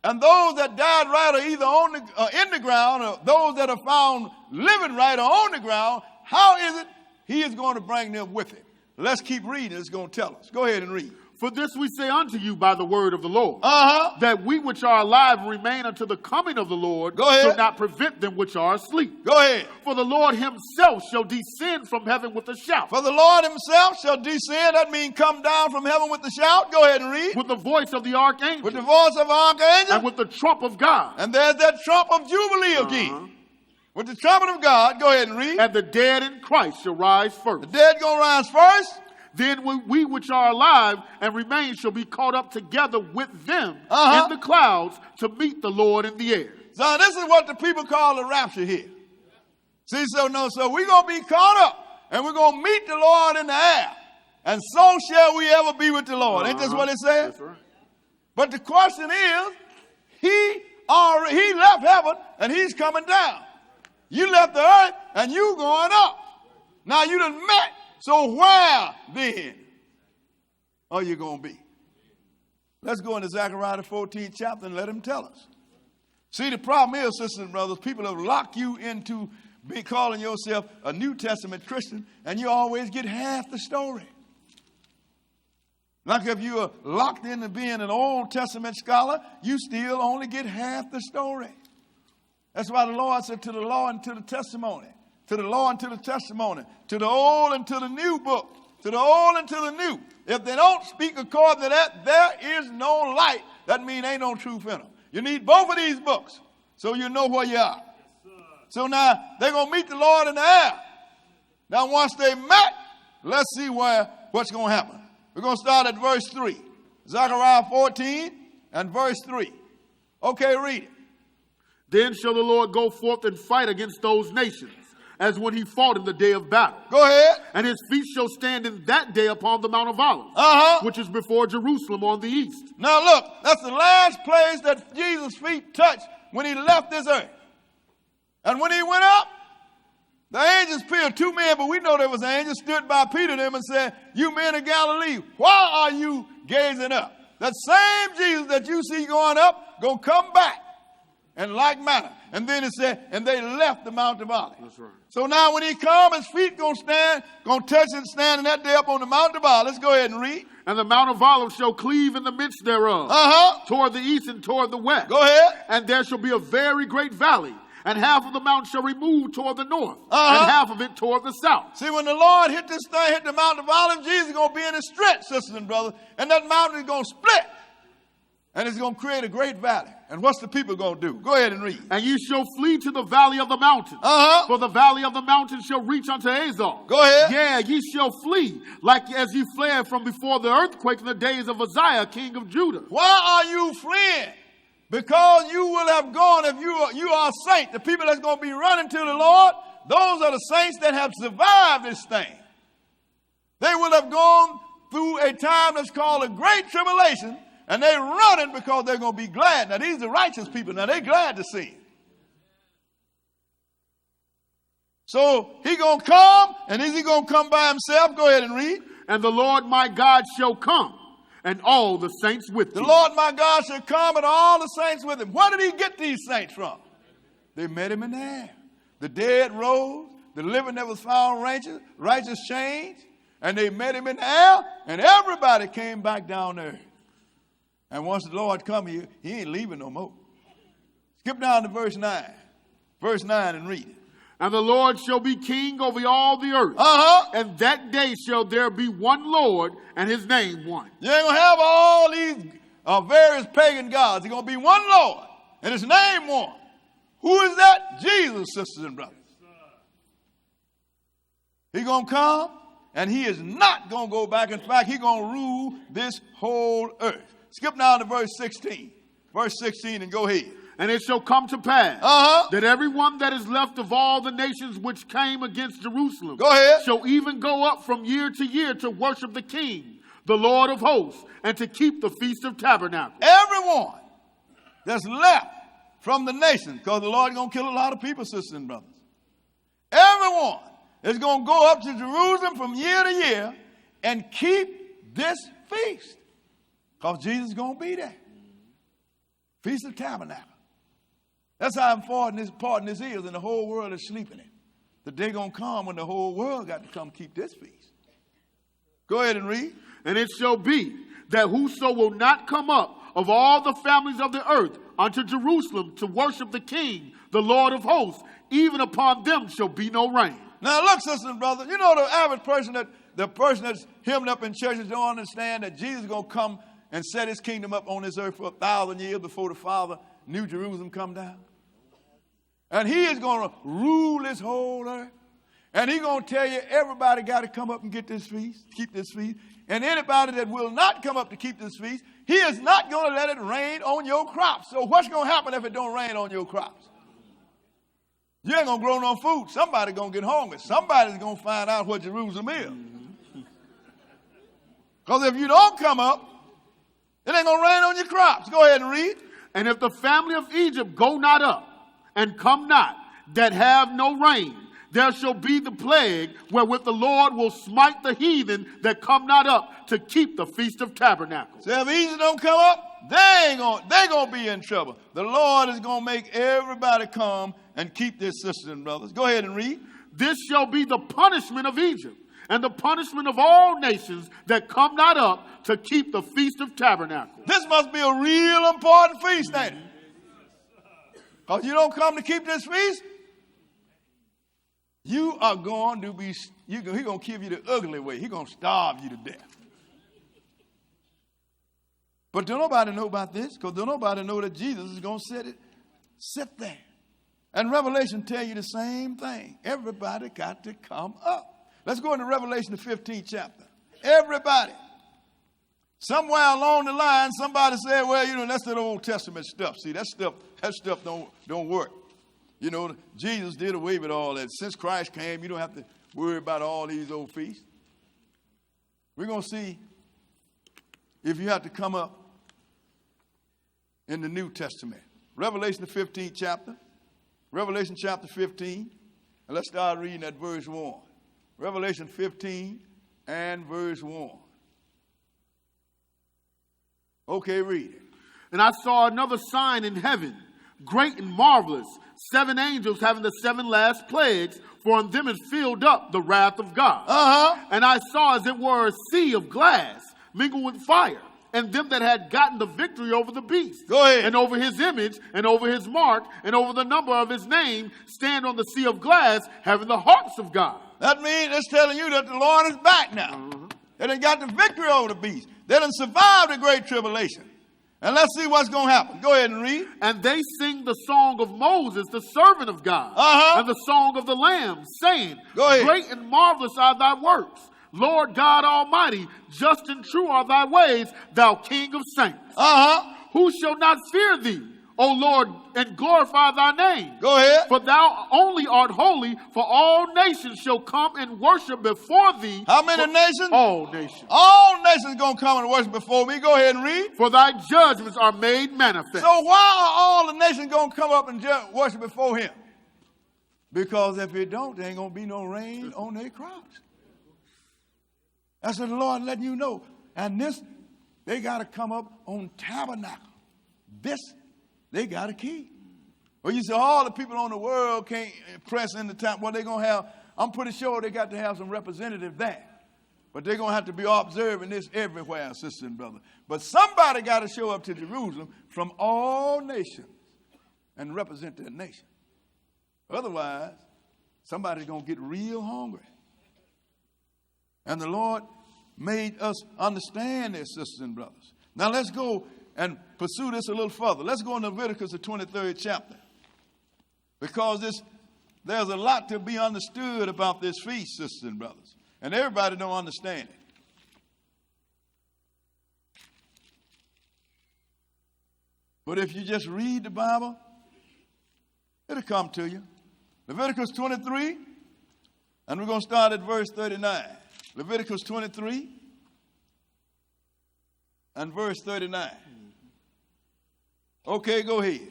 Speaker 2: and those that died right are either in the ground, or those that are found living right are on the ground, how is it he is going to bring them with him? Let's keep reading. It's going to tell us. Go ahead and read.
Speaker 3: For this we say unto you by the word of the Lord, that we which are alive remain unto the coming of the Lord, shall not prevent them which are asleep.
Speaker 2: Go ahead.
Speaker 3: For the Lord himself shall descend from heaven with a shout.
Speaker 2: For the Lord himself shall descend. That means come down from heaven with a shout. Go ahead and read.
Speaker 3: With the voice of the archangel.
Speaker 2: With the voice of the archangel.
Speaker 3: And with the trump of God.
Speaker 2: And there's that trump of Jubilee again. With the trumpet of God. Go ahead and read.
Speaker 3: And the dead in Christ shall rise first.
Speaker 2: The dead going to rise first.
Speaker 3: Then we which are alive and remain shall be caught up together with them in the clouds to meet the Lord in the air.
Speaker 2: So this is what the people call the rapture here. See, so we're going to be caught up and we're going to meet the Lord in the air. And so shall we ever be with the Lord. Ain't this what it says?
Speaker 3: That's right.
Speaker 2: But the question is, he left heaven and he's coming down. You left the earth and you going up. Now you done met. So where then are you going to be? Let's go into Zechariah the 14th chapter and let him tell us. See, the problem is, sisters and brothers, people have locked you into calling yourself a New Testament Christian, and you always get half the story. Like if you are locked into being an Old Testament scholar, you still only get half the story. That's why the Lord said to the law and to the testimony. To the law and to the testimony, to the old and to the new book, to the old and to the new. If they don't speak according to that, there is no light. That means ain't no truth in them. You need both of these books so you know where you are. Yes, so now they're going to meet the Lord in the air. Now once they met, let's see what's going to happen. We're going to start at verse 3. Zechariah 14 and verse 3. Okay, read it.
Speaker 3: Then shall the Lord go forth and fight against those nations, as when he fought in the day of battle.
Speaker 2: Go ahead.
Speaker 3: And his feet shall stand in that day upon the Mount of Olives, which is before Jerusalem on the east.
Speaker 2: Now look, that's the last place that Jesus' feet touched when he left this earth. And when he went up, the angels appeared, 2 men, but we know there was angels, stood by Peter and them and said, you men of Galilee, why are you gazing up? That same Jesus that you see going up, going to come back in like manner. And then it said, and they left the Mount of Olives.
Speaker 3: That's right.
Speaker 2: So now when he comes, his feet going to touch and stand in that day up on the Mount of Olives. Let's go ahead and read.
Speaker 3: And the Mount of Olives shall cleave in the midst thereof, toward the east and toward the west.
Speaker 2: Go ahead.
Speaker 3: And there shall be a very great valley, and half of the mountain shall remove toward the north, and half of it toward the south.
Speaker 2: See, when the Lord hit the Mount of Olives, Jesus is going to be in his strength, sisters and brothers, and that mountain is going to split. And it's going to create a great valley. And what's the people going to do? Go ahead and read.
Speaker 3: And ye shall flee to the valley of the mountains. For the valley of the mountains shall reach unto Azar.
Speaker 2: Go ahead.
Speaker 3: Yeah, ye shall flee, like as ye fled from before the earthquake in the days of Uzziah, king of Judah.
Speaker 2: Why are you fleeing? Because you will have gone, if you are a saint, the people that's going to be running to the Lord, those are the saints that have survived this thing. They will have gone through a time that's called a great tribulation, and they're running because they're going to be glad. Now, these are righteous people. Now, they're glad to see him. So, he going to come, and is he going to come by himself? Go ahead and read.
Speaker 3: And the Lord my God shall come, and all the saints with him.
Speaker 2: The Lord my God shall come, and all the saints with him. Where did he get these saints from? They met him in the air. The dead rose. The living that was found righteous changed. And they met him in the air, and everybody came back down there. And once the Lord come here, he ain't leaving no more. Skip down to verse 9. Verse 9 and read it.
Speaker 3: And the Lord shall be king over all the earth. And that day shall there be one Lord, and his name one.
Speaker 2: You ain't going to have all these various pagan gods. There's going to be one Lord, and his name one. Who is that? Jesus, sisters and brothers. He's going to come, and he is not going to go back. In fact, he's going to rule this whole earth. Skip down to verse 16. Verse 16 and go ahead.
Speaker 3: And it shall come to pass that everyone that is left of all the nations which came against Jerusalem shall even go up from year to year to worship the King, the Lord of hosts, and to keep the Feast of Tabernacles.
Speaker 2: Everyone that's left from the nation, because the Lord is going to kill a lot of people, sisters and brothers. Everyone is going to go up to Jerusalem from year to year and keep this feast. Because Jesus is going to be there. Feast of Tabernacles. That's how important this is, and the whole world is sleeping in. The day going to come when the whole world got to come keep this feast. Go ahead and read.
Speaker 3: And it shall be that whoso will not come up of all the families of the earth unto Jerusalem to worship the King, the Lord of hosts, even upon them shall be no rain.
Speaker 2: Now look, sisters and brothers, you know the average person, the person that's hemmed up in churches don't understand that Jesus is going to come and set his kingdom up on this earth for 1,000 years before the Father, New Jerusalem, come down. And he is going to rule this whole earth. And he's going to tell you everybody got to come up and get this feast, keep this feast. And anybody that will not come up to keep this feast, he is not going to let it rain on your crops. So what's going to happen if it don't rain on your crops? You ain't going to grow no food. Somebody's going to get hungry. Somebody's going to find out what Jerusalem is. Because if you don't come up, it ain't going to rain on your crops. Go ahead and read.
Speaker 3: And if the family of Egypt go not up, and come not, that have no rain, there shall be the plague wherewith the Lord will smite the heathen that come not up to keep the Feast of Tabernacles.
Speaker 2: So if Egypt don't come up, they're going to be in trouble. The Lord is going to make everybody come and keep their sisters and brothers. Go ahead and read.
Speaker 3: This shall be the punishment of Egypt, and the punishment of all nations that come not up to keep the Feast of Tabernacles.
Speaker 2: This must be a real important feast, ain't it? Because you don't come to keep this feast, you are going to be, he's going to give you the ugly way. He's going to starve you to death. But don't nobody know about this, because don't nobody know that Jesus is going to sit there. And Revelation tell you the same thing. Everybody got to come up. Let's go into Revelation, the 15th chapter. Everybody. Somewhere along the line, somebody said, well, that's that Old Testament stuff. See, that stuff don't work. Jesus did away with all that. Since Christ came, you don't have to worry about all these old feasts. We're going to see if you have to come up in the New Testament. Revelation, the 15th chapter. Revelation chapter 15. And let's start reading at verse 1. Revelation 15 and verse 1. Okay, read it.
Speaker 3: And I saw another sign in heaven, great and marvelous, 7 angels having the 7 last plagues, for on them is filled up the wrath of God. And I saw as it were a sea of glass mingled with fire, and them that had gotten the victory over the beast.
Speaker 2: Go ahead.
Speaker 3: And over his image, and over his mark, and over the number of his name, stand on the sea of glass, having the harps of God.
Speaker 2: That means it's telling you that the Lord is back now. They done got the victory over the beast. They done survived the great tribulation. And let's see what's going to happen. Go ahead and read.
Speaker 3: And they sing the song of Moses, the servant of God, and the song of the Lamb, saying,
Speaker 2: Go ahead.
Speaker 3: Great and marvelous are thy works, Lord God Almighty. Just and true are thy ways, thou King of saints. Who shall not fear thee, O Lord, and glorify thy name?
Speaker 2: Go ahead.
Speaker 3: For thou only art holy, for all nations shall come and worship before thee.
Speaker 2: How many nations?
Speaker 3: All nations.
Speaker 2: All nations going to come and worship before me. Go ahead and read.
Speaker 3: For thy judgments are made manifest.
Speaker 2: So why are all the nations going to come up and worship before him? Because if it don't, there ain't going to be no rain on their crops. That's what the Lord letting you know. And this, they got to come up on tabernacle. This, they got to keep. Well, you say all the people on the world can't press in the time. Well, they're going to have, I'm pretty sure they got to have some representative there. But they're going to have to be observing this everywhere, sister and brother. But somebody got to show up to Jerusalem from all nations and represent their nation. Otherwise, somebody's going to get real hungry. And the Lord made us understand this, sisters and brothers. Now let's go and pursue this a little further. Let's go in Leviticus, the 23rd chapter. Because there's a lot to be understood about this feast, sisters and brothers. And everybody don't understand it. But if you just read the Bible, it'll come to you. Leviticus 23, and we're going to start at verse 39. Leviticus 23 and verse 39. Okay, go ahead.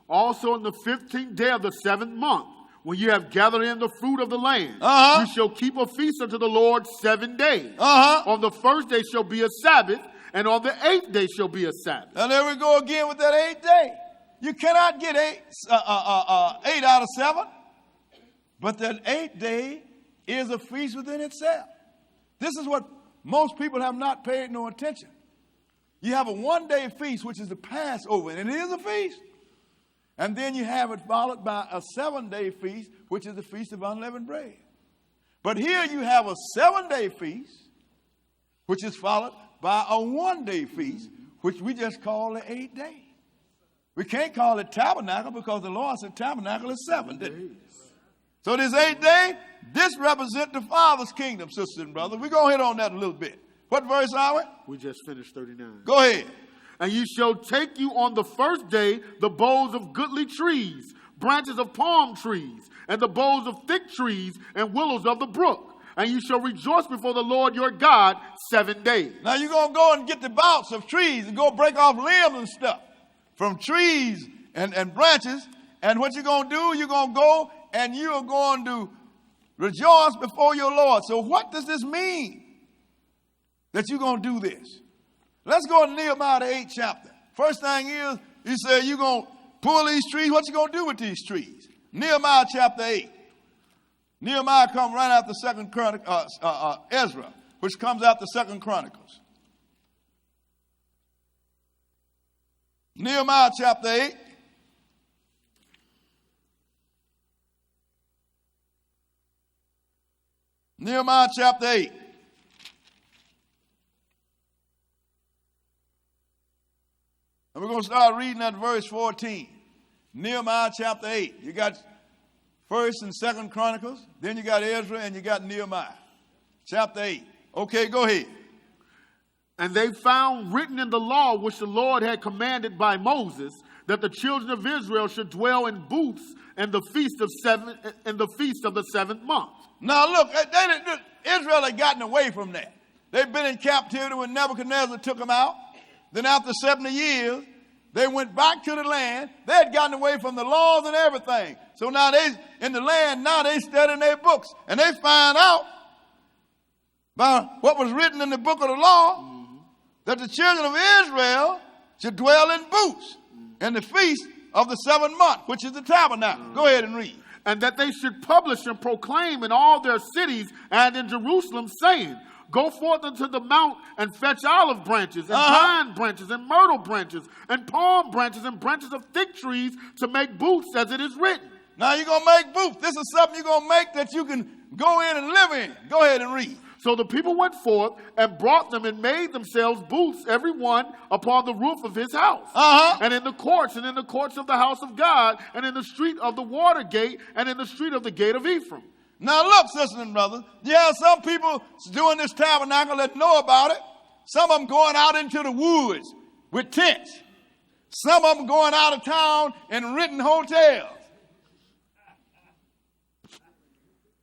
Speaker 3: Also in the 15th day of the 7th month, when you have gathered in the fruit of the land, you shall keep a feast unto the Lord 7 days. On the first day shall be a Sabbath, and on the 8th day shall be a Sabbath.
Speaker 2: And there we go again with that 8th day. You cannot get 8 out of 7, but that 8th day is a feast within itself. This is what most people have not paid no attention. You have a 1-day feast, which is the Passover, and it is a feast. And then you have it followed by a 7-day feast, which is the Feast of Unleavened Bread. But here you have a 7-day feast, which is followed by a 1-day feast, which we just call the 8th day. We can't call it tabernacle because the Lord said tabernacle is 7 days. So this 8th day, this represents the Father's kingdom, sisters and brothers. We're going to hit on that a little bit. What verse are we?
Speaker 3: We just finished 39.
Speaker 2: Go ahead.
Speaker 3: And you shall take you on the first day the boughs of goodly trees, branches of palm trees, and the boughs of thick trees and willows of the brook. And you shall rejoice before the Lord your God 7 days.
Speaker 2: Now you're going to go and get the boughs of trees and go break off limbs and stuff from trees and branches. And what you're going to do, you're going to go and you are going to rejoice before your Lord. So what does this mean that you're going to do this? Let's go to Nehemiah, the 8th chapter. First thing is, he said you're going to pull these trees. What you going to do with these trees? Nehemiah chapter 8. Nehemiah comes right after Ezra, which comes after 2 Chronicles. Nehemiah chapter 8. Nehemiah chapter 8. And we're going to start reading at verse 14. Nehemiah chapter 8. You got 1st and 2nd Chronicles. Then you got Ezra and you got Nehemiah. Chapter 8. Okay, go ahead.
Speaker 3: And they found written in the law which the Lord had commanded by Moses that the children of Israel should dwell in booths in the feast of the 7th month.
Speaker 2: Now look, Israel had gotten away from that. They've been in captivity when Nebuchadnezzar took them out. Then after 70 years, they went back to the land. They had gotten away from the laws and everything. So now they in the land, now they studying their books. And they find out by what was written in the book of the law that the children of Israel should dwell in booths in the feast of the 7th month, which is the tabernacle. Go ahead and read.
Speaker 3: And that they should publish and proclaim in all their cities and in Jerusalem, saying, Go forth unto the mount and fetch olive branches and pine branches and myrtle branches and palm branches and branches of thick trees to make booths as it is written.
Speaker 2: Now you're going to make booths. This is something you're going to make that you can go in and live in. Go ahead and read.
Speaker 3: So the people went forth and brought them and made themselves booths, every one upon the roof of his house. And in the courts, and in the courts of the house of God, and in the street of the water gate, and in the street of the gate of Ephraim.
Speaker 2: Now look, sisters and brothers, you have some people doing this tabernacle that know about it. Some of them going out into the woods with tents. Some of them going out of town and renting hotels.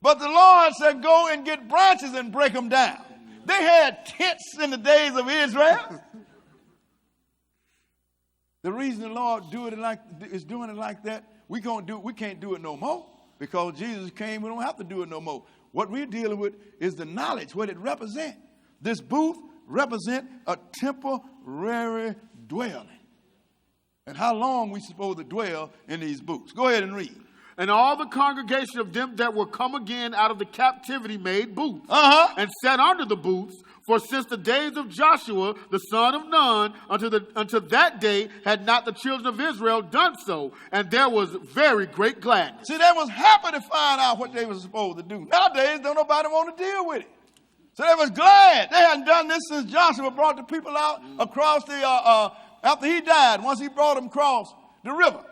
Speaker 2: But the Lord said, go and get branches and break them down. They had tents in the days of Israel. The reason the Lord is doing it like that, we can't do it no more. Because Jesus came, we don't have to do it no more. What we're dealing with is the knowledge, what it represents. This booth represents a temporary dwelling. And how long we supposed to dwell in these booths? Go ahead and read.
Speaker 3: And all the congregation of them that were come again out of the captivity made booths, and sat under the booths. For since the days of Joshua, the son of Nun, unto that day had not the children of Israel done so. And there was very great gladness.
Speaker 2: See, they was happy to find out what they were supposed to do. Nowadays, don't nobody want to deal with it. So they was glad. They hadn't done this since Joshua brought the people out across the, after he died, once he brought them across the river.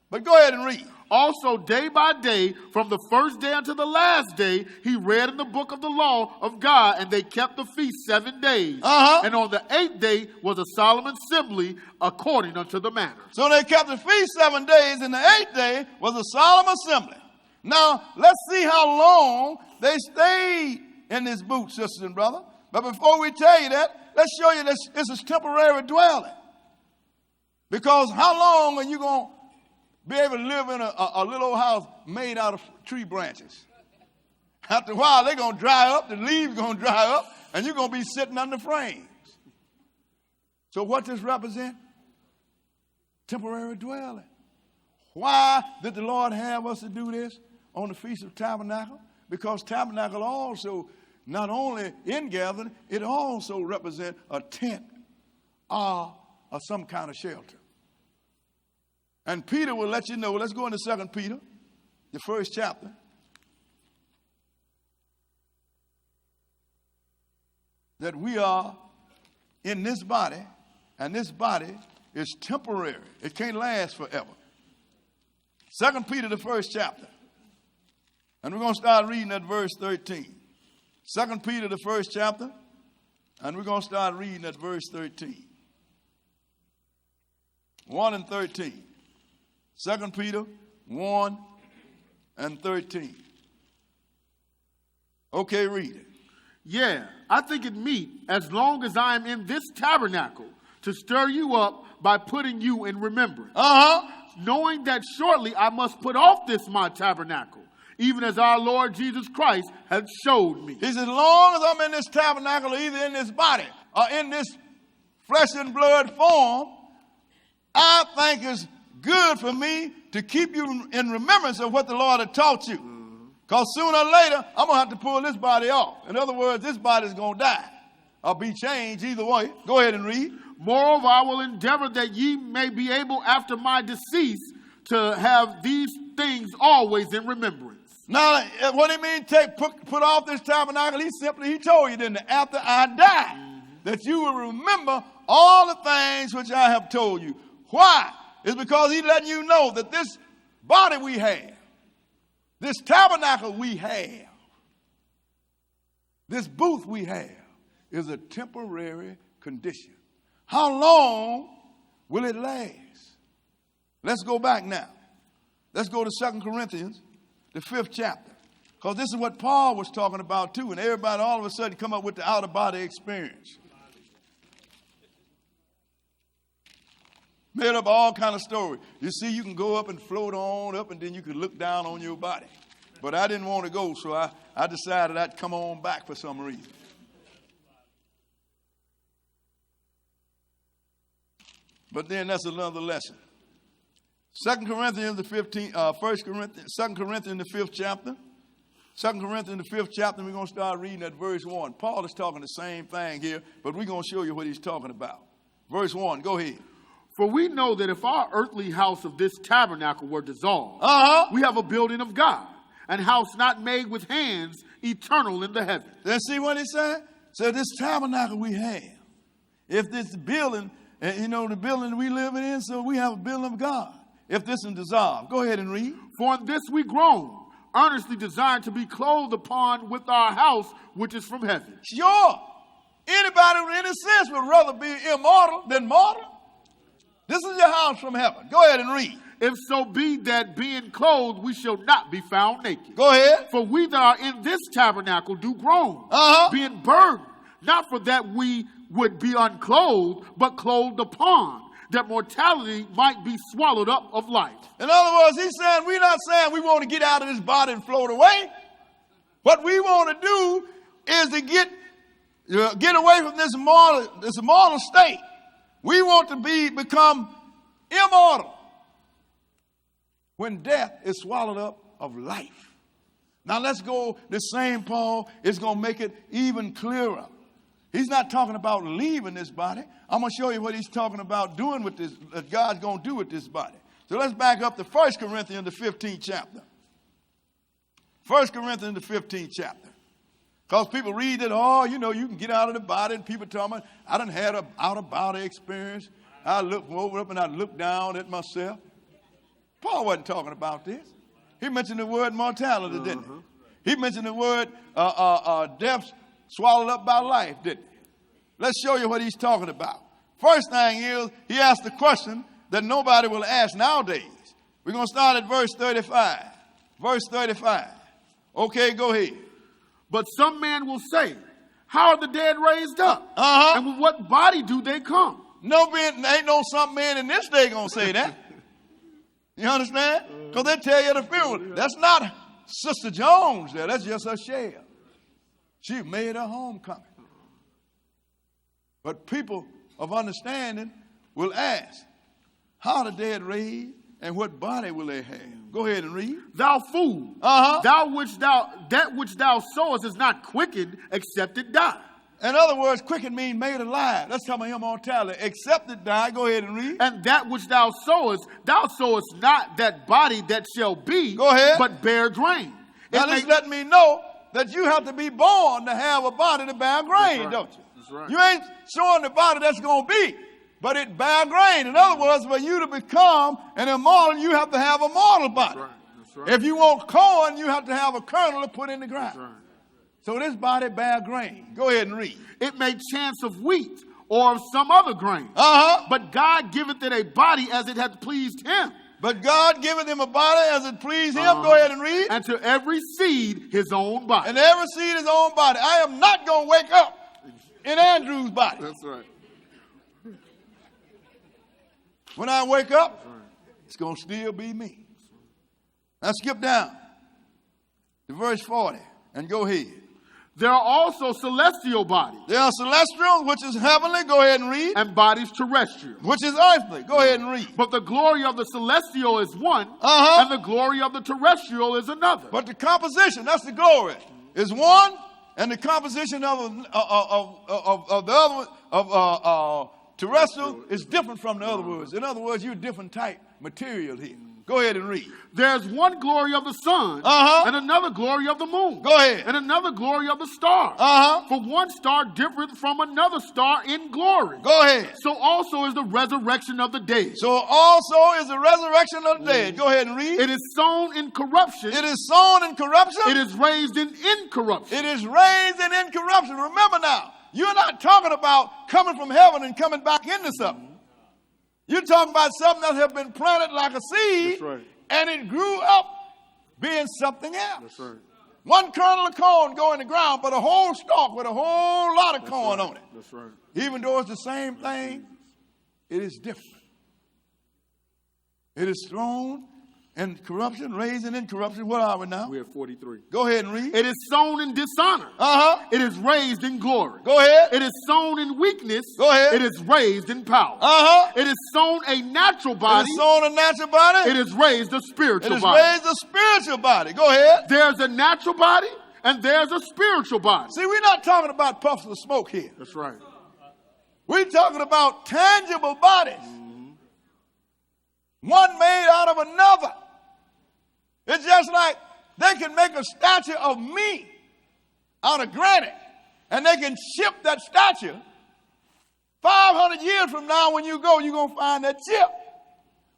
Speaker 2: But go ahead and read.
Speaker 3: Also, day by day, from the first day unto the last day, he read in the book of the law of God, and they kept the feast 7 days. And on the 8th day was a solemn assembly according unto the manner.
Speaker 2: So they kept the feast 7 days, and the 8th day was a solemn assembly. Now, let's see how long they stayed in this booth, sisters and brothers. But before we tell you that, let's show you this is temporary dwelling. Because how long are you going to be able to live in a little old house made out of tree branches? After a while, they're going to dry up, the leaves are going to dry up, and you're going to be sitting under frames. So what does represent? Temporary dwelling. Why did the Lord have us to do this on the Feast of Tabernacle? Because tabernacle also, not only in gathering, it also represents a tent or some kind of shelter. And Peter will let you know. Let's go into 2 Peter, the 1st chapter. That we are in this body, and this body is temporary. It can't last forever. 2 Peter, the 1st chapter. And we're going to start reading at verse 13. 2 Peter, the 1st chapter. And we're going to start reading at verse 13. 1 and 13. 2 Peter 1 and 13. Okay, read it.
Speaker 3: Yeah, I think it meet, as long as I am in this tabernacle, to stir you up by putting you in remembrance. Knowing that shortly I must put off this my tabernacle, even as our Lord Jesus Christ has showed me.
Speaker 2: He said, as long as I'm in this tabernacle, or either in this body or in this flesh and blood form, I think it's good for me to keep you in remembrance of what the Lord had taught you. Because sooner or later, I'm going to have to pull this body off. In other words, this body's going to die or be changed either way. Go ahead and read.
Speaker 3: Moreover, I will endeavor that ye may be able after my decease to have these things always in remembrance.
Speaker 2: Now, what do you mean put off this tabernacle? He told you, didn't he? After I die, that you will remember all the things which I have told you. Why? It's because he's letting you know that this body we have, this tabernacle we have, this booth we have, is a temporary condition. How long will it last? Let's go back now. Let's go to 2 Corinthians, the 5th chapter. Because this is what Paul was talking about too. And everybody all of a sudden come up with the out-of-body experience. Made up all kind of stories. You see, you can go up and float on up, and then you can look down on your body. But I didn't want to go, so I decided I'd come on back for some reason. But then that's another lesson. 2 Corinthians, the 2 Corinthians, the 5th chapter. 2 Corinthians, the 5th chapter, we're going to start reading at verse 1. Paul is talking the same thing here, but we're going to show you what he's talking about. Verse 1, go ahead.
Speaker 3: For we know that if our earthly house of this tabernacle were dissolved, we have a building of God, an house not made with hands, eternal in the heavens.
Speaker 2: Let's see what he said. So this tabernacle we have, if this building, the building we live in, so we have a building of God. If this is dissolved, go ahead and read.
Speaker 3: For in this we groan, earnestly desiring to be clothed upon with our house, which is from heaven.
Speaker 2: Sure. Anybody with any sense would rather be immortal than mortal. This is your house from heaven. Go ahead and read.
Speaker 3: If so be that being clothed, we shall not be found naked.
Speaker 2: Go ahead.
Speaker 3: For we that are in this tabernacle do groan, being burdened, not for that we would be unclothed, but clothed upon, that mortality might be swallowed up of life.
Speaker 2: In other words, he's saying, we're not saying we want to get out of this body and float away. What we want to do is to get away from this immortal state. We want to become immortal when death is swallowed up of life. Now let's go, the same Paul is going to make it even clearer. He's not talking about leaving this body. I'm going to show you what he's talking about doing with this, that God's going to do with this body. So let's back up to 1 Corinthians, the 15th chapter. 1 Corinthians, the 15th chapter. Because people read that, you can get out of the body, and people tell me, I done had an out-of-body experience. I looked over up and I looked down at myself. Paul wasn't talking about this. He mentioned the word mortality, didn't he? He mentioned the word death swallowed up by life, didn't he? Let's show you what he's talking about. First thing is, he asked the question that nobody will ask nowadays. We're going to start at verse 35. Verse 35. Okay, go ahead.
Speaker 3: But some man will say, how are the dead raised up? And with what body do they come?
Speaker 2: Ain't no some man in this day going to say that. You understand? Because they tell you at the funeral, that's not Sister Jones there. That's just her shell. She made her homecoming. But people of understanding will ask, how are the dead raised and what body will they have? Go ahead and read.
Speaker 3: Thou fool, that which thou sowest is not quickened except it die.
Speaker 2: In other words, quickened means made alive. Let's talk about immortality. Except it die. Go ahead and read.
Speaker 3: And that which thou sowest not that body that shall be,
Speaker 2: go ahead,
Speaker 3: but bear grain.
Speaker 2: Now this let me know that you have to be born to have a body to bear grain,
Speaker 3: right,
Speaker 2: don't you?
Speaker 3: That's right.
Speaker 2: You ain't showing the body that's going to be, but it bear grain. In other words, for you to become an immortal, you have to have a mortal body.
Speaker 3: That's right. That's right.
Speaker 2: If you want corn, you have to have a kernel to put in the ground.
Speaker 3: That's right.
Speaker 2: So this body bear grain. Go ahead and read.
Speaker 3: It may chance of wheat or of some other grain. But God giveth it a body as it hath pleased him.
Speaker 2: But God giveth him a body as it pleased him. Go ahead and read.
Speaker 3: And to every seed his own body.
Speaker 2: And every seed his own body. I am not going to wake up in Andrew's body.
Speaker 3: That's right.
Speaker 2: When I wake up, it's going to still be me. Now skip down to verse 40 and go ahead.
Speaker 3: There are also celestial bodies.
Speaker 2: There are celestial, which is heavenly. Go ahead and read.
Speaker 3: And bodies terrestrial,
Speaker 2: which is earthly. Go ahead and read.
Speaker 3: But the glory of the celestial is one, and the glory of the terrestrial is another.
Speaker 2: But the composition, that's the glory, is one, and the composition of the other terrestrial is different from the other words. In other words, you're different type material here. Go ahead and read.
Speaker 3: There's one glory of the sun, and another glory of the moon.
Speaker 2: Go ahead.
Speaker 3: And another glory of the stars. For one star differeth from another star in glory.
Speaker 2: Go ahead.
Speaker 3: So also is the resurrection of the dead.
Speaker 2: So also is the resurrection of the dead. Go ahead and read.
Speaker 3: It is sown in corruption.
Speaker 2: It is sown in corruption.
Speaker 3: It is raised in incorruption.
Speaker 2: It is raised in incorruption. Remember now, you're not talking about coming from heaven and coming back into something. You're talking about something that has been planted like a seed,
Speaker 3: that's right,
Speaker 2: and it grew up being something else.
Speaker 3: That's right.
Speaker 2: One kernel of corn go in the ground, but a whole stalk with a whole lot of corn on it.
Speaker 3: That's right.
Speaker 2: Even though it's the same thing, it is different. It is thrown in corruption, raised in incorruption. What are we now?
Speaker 3: We're at 43.
Speaker 2: Go ahead and read.
Speaker 3: It is sown in dishonor. It is raised in glory.
Speaker 2: Go ahead.
Speaker 3: It is sown in weakness.
Speaker 2: Go ahead.
Speaker 3: It is raised in power. It is sown a natural body.
Speaker 2: It is sown a natural body.
Speaker 3: It is raised a spiritual
Speaker 2: It
Speaker 3: body.
Speaker 2: is raised a spiritual body. Go ahead.
Speaker 3: There's a natural body and there's a spiritual body.
Speaker 2: See, we're not talking about puffs of smoke here.
Speaker 3: That's right.
Speaker 2: We're talking about tangible bodies. One made out of another. It's just like they can make a statue of me out of granite, and they can ship that statue. 500 years from now, when you go, you're going to find that chip.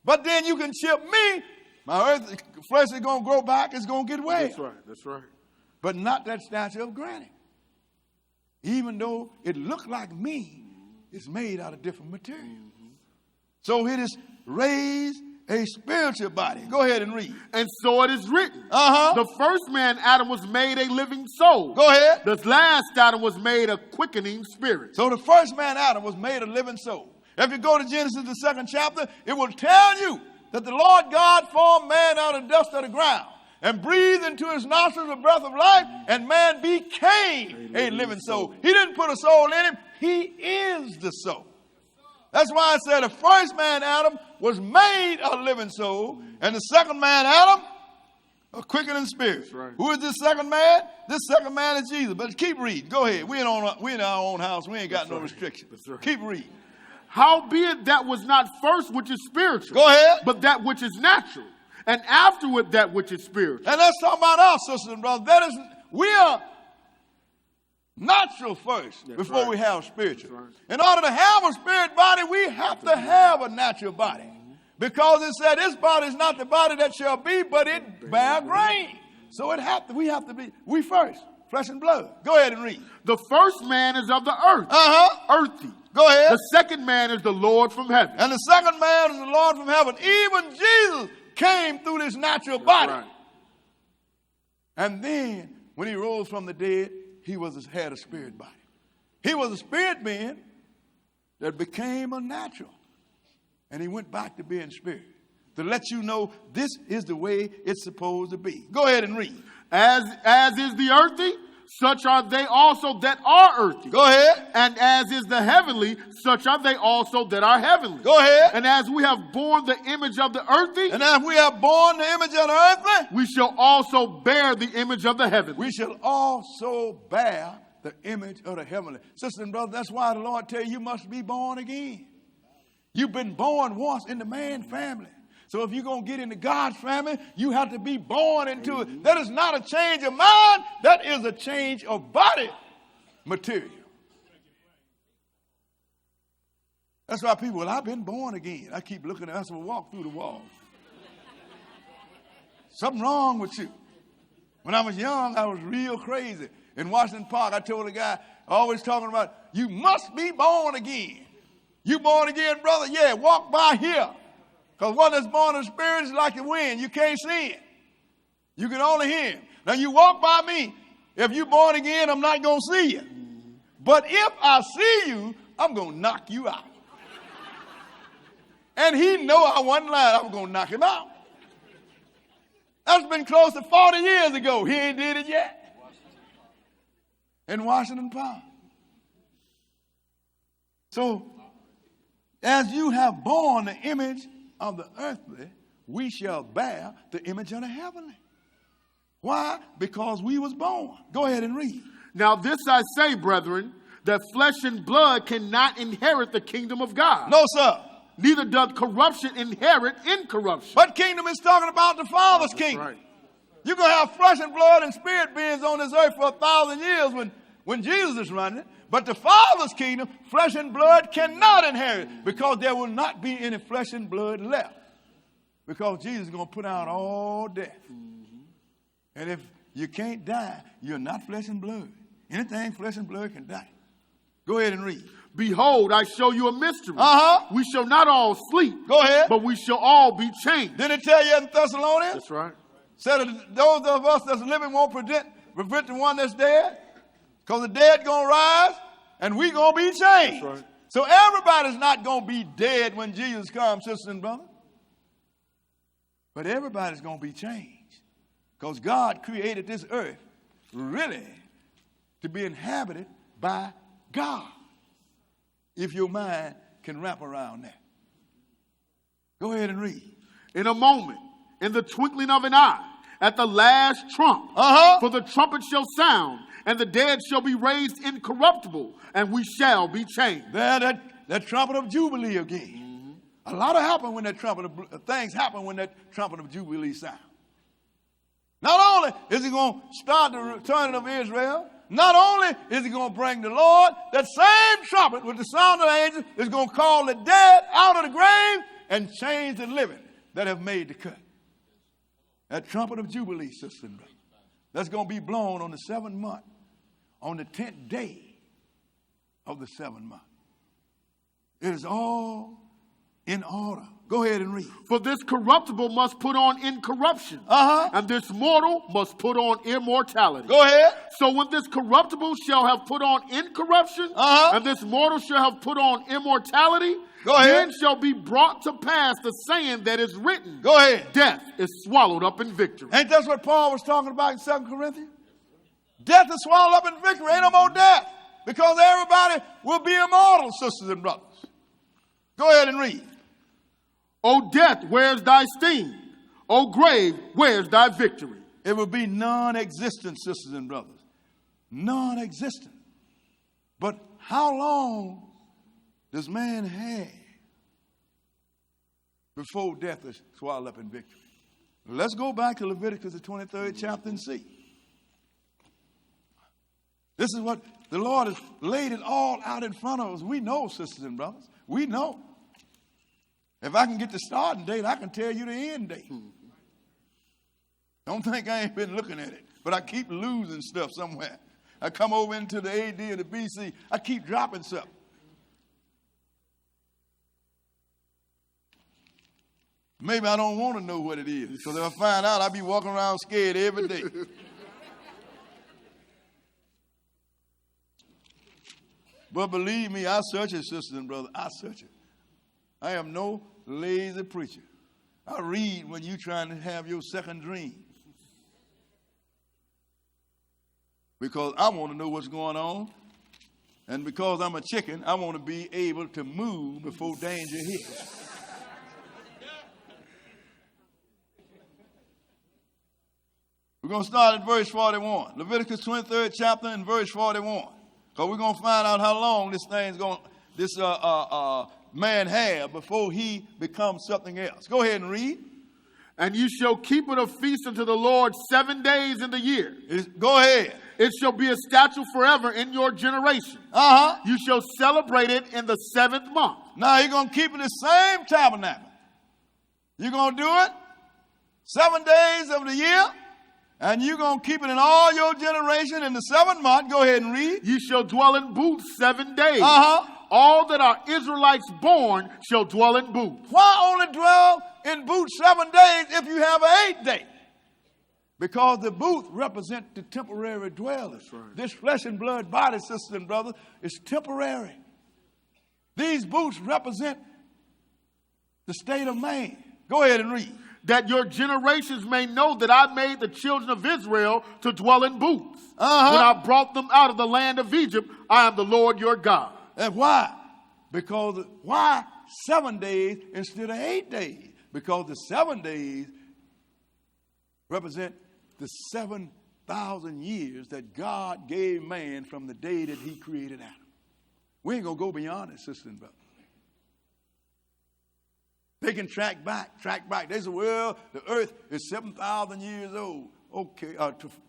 Speaker 2: But then you can chip me. My earth flesh is going to grow back. It's going to get well.
Speaker 3: That's right. That's right.
Speaker 2: But not that statue of granite. Even though it looked like me, it's made out of different material. So it is raised a spiritual body. Go ahead and read.
Speaker 3: And so it is written. The first man, Adam, was made a living soul.
Speaker 2: Go ahead.
Speaker 3: The last Adam was made a quickening spirit.
Speaker 2: So the first man, Adam, was made a living soul. If you go to Genesis, the 2nd chapter, it will tell you that the Lord God formed man out of dust of the ground and breathed into his nostrils the breath of life, and man became a living soul. He didn't put a soul in him. He is the soul. That's why I said the first man, Adam, was made a living soul, and the second man, Adam, a quickening spirit.
Speaker 3: Right.
Speaker 2: Who is this second man? This second man is Jesus. But keep reading. Go ahead. We in our own house. We ain't got no restrictions.
Speaker 3: Right.
Speaker 2: Keep reading.
Speaker 3: Howbeit that was not first which is spiritual.
Speaker 2: Go ahead.
Speaker 3: But that which is natural. And afterward that which is spiritual.
Speaker 2: And let's talk about our sisters and brothers. We are natural first before we have spiritual.
Speaker 3: Right.
Speaker 2: In order to have a spirit body, we have to have a natural body. Because it said this body is not the body that shall be, but it bear grain. So we have to be, we first, flesh and blood. Go ahead and read.
Speaker 3: The first man is of the earth, earthy.
Speaker 2: Go ahead.
Speaker 3: The second man is the Lord from heaven.
Speaker 2: And the second man is the Lord from heaven. Even Jesus came through this natural body.
Speaker 3: Right.
Speaker 2: And then when he rose from the dead, he had a spirit body. He was a spirit being that became a natural. And he went back to being spirit. To let you know this is the way it's supposed to be. Go ahead and read.
Speaker 3: As is the earthy, such are they also that are earthy.
Speaker 2: Go ahead.
Speaker 3: And as is the heavenly, such are they also that are heavenly.
Speaker 2: Go ahead.
Speaker 3: And as we have borne the image of the earthy,
Speaker 2: and as we have borne the image of the earthly,
Speaker 3: we shall also bear the image of the heavenly.
Speaker 2: We shall also bear the image of the heavenly. Sisters and brothers, that's why the Lord tell you must be born again. You've been born once in the man family. So if you're going to get into God's family, you have to be born into it. That is not a change of mind. That is a change of body material. That's why people, I've been born again. I keep looking at us and walk through the walls. Something wrong with you. When I was young, I was real crazy. In Washington Park, I told a guy, always talking about, you must be born again. You born again, brother? Yeah, walk by here. Because one that's born in the spirit is like the wind. You can't see it. You can only hear him. Now you walk by me. If you born again, I'm not going to see you. But if I see you, I'm going to knock you out. And he know I wasn't lying. I was going to knock him out. That's been close to 40 years ago. He ain't did it yet. In Washington Park. So, as you have borne the image of the earthly, we shall bear the image of the heavenly. Why? Because we was born. Go ahead and read.
Speaker 3: Now this I say, brethren, that flesh and blood cannot inherit the kingdom of God.
Speaker 2: No, sir.
Speaker 3: Neither doth corruption inherit incorruption.
Speaker 2: What kingdom is talking about? The Father's kingdom.
Speaker 3: Right.
Speaker 2: You're going to have flesh and blood and spirit beings on this earth for 1,000 years when Jesus is running it. But the Father's kingdom, flesh and blood cannot inherit, because there will not be any flesh and blood left. Because Jesus is going to put out all death. And if you can't die, you're not flesh and blood. Anything flesh and blood can die. Go ahead and read.
Speaker 3: Behold, I show you a mystery. We shall not all sleep.
Speaker 2: Go ahead.
Speaker 3: But we shall all be changed.
Speaker 2: Didn't it tell you in Thessalonians?
Speaker 3: That's right.
Speaker 2: Said that those of us that's living won't prevent the one that's dead. Because the dead going to rise and we going to be changed.
Speaker 3: That's right.
Speaker 2: So everybody's not going to be dead when Jesus comes, sisters and brothers. But everybody's going to be changed. Because God created this earth really to be inhabited by God. If your mind can wrap around that. Go ahead and read.
Speaker 3: In a moment, in the twinkling of an eye, at the last trump, for the trumpet shall sound, and the dead shall be raised incorruptible, and we shall be changed.
Speaker 2: That trumpet of Jubilee again. A lot of happen when things happen when that trumpet of Jubilee sounds. Not only is he going to start the returning of Israel, Not only is he going to bring the Lord, that same trumpet with the sound of the angels is going to call the dead out of the grave and change the living that have made the cut. That trumpet of Jubilee, sister and brother, that's going to be blown on the 7th month, on the 10th day of the 7th month. It is all in order. Go ahead and read.
Speaker 3: For this corruptible must put on incorruption, and this mortal must put on immortality.
Speaker 2: Go ahead.
Speaker 3: So when this corruptible shall have put on incorruption, and this mortal shall have put on immortality,
Speaker 2: go ahead.
Speaker 3: Then shall be brought to pass the saying that is written.
Speaker 2: Go ahead.
Speaker 3: Death is swallowed up in victory.
Speaker 2: Ain't that what Paul was talking about in 2 Corinthians? Death is swallowed up in victory. Ain't no more death. Because everybody will be immortal, sisters and brothers. Go ahead and read.
Speaker 3: O death, where's thy sting? O grave, where's thy victory?
Speaker 2: It will be non-existent, sisters and brothers. Non-existent. But how long does man have before death is swallowed up in victory? Let's go back to Leviticus, the 23rd chapter, and see. This is what the Lord has laid it all out in front of us. We know, sisters and brothers. We know. If I can get the starting date, I can tell you the end date. Don't think I ain't been looking at it, but I keep losing stuff somewhere. I come over into the AD and the BC. I keep dropping stuff. Maybe I don't want to know what it is, because if I find out, I'll be walking around scared every day. But believe me, I search it, sisters and brothers. I search it. I am no lazy preacher. I read when you're trying to have your second dream. Because I want to know what's going on. And because I'm a chicken, I want to be able to move before danger hits. We're going to start at verse 41. Leviticus 23rd chapter and verse 41. Because we're going to find out how long this man have before he becomes something else. Go ahead and read.
Speaker 3: And you shall keep it a feast unto the Lord 7 days in the year.
Speaker 2: Go ahead.
Speaker 3: It shall be a statute forever in your generation. You shall celebrate it in the 7th month.
Speaker 2: Now you're going to keep it the same tabernacle. You're going to do it 7 days of the year. And you're going to keep it in all your generation in the 7th month. Go ahead and read.
Speaker 3: You shall dwell in booths 7 days. All that are Israelites born shall dwell in booths.
Speaker 2: Why only dwell in booths 7 days if you have an 8th day? Because the booth represents the temporary dwellers. Right. This flesh and blood body, sisters and brothers, is temporary. These booths represent the state of man. Go ahead and read.
Speaker 3: That your generations may know that I made the children of Israel to dwell in booths. When I brought them out of the land of Egypt, I am the Lord your God.
Speaker 2: And why? Because why 7 days instead of 8 days? Because the 7 days represent the 7,000 years that God gave man from the day that he created Adam. We ain't going to go beyond it, sisters and brothers. They can track back. They say, well, the earth is 7,000 years old. Okay,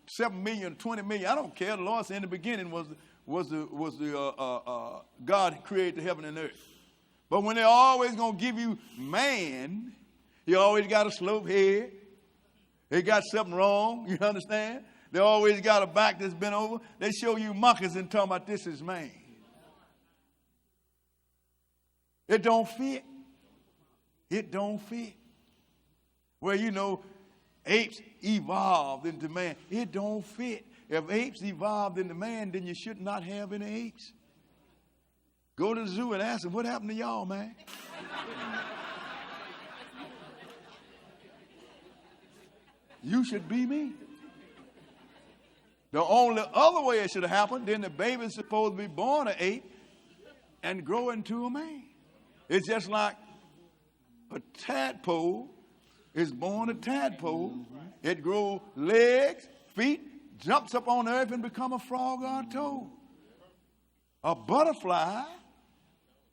Speaker 2: 7 million, 20 million. I don't care. The Lord said in the beginning was God who created the heaven and earth. But when they're always going to give you man, he always got a slope head. They got something wrong. You understand? They always got a back that's bent over. They show you monkeys and talking about this is man. It don't fit. It don't fit. Well, you know, apes evolved into man. It don't fit. If apes evolved into man, then you should not have any apes. Go to the zoo and ask them, what happened to y'all, man? You should be me. The only other way it should have happened, then the baby's supposed to be born an ape and grow into a man. It's just like a tadpole is born a tadpole. It grows legs, feet, jumps up on the earth and become a frog or a toad. A butterfly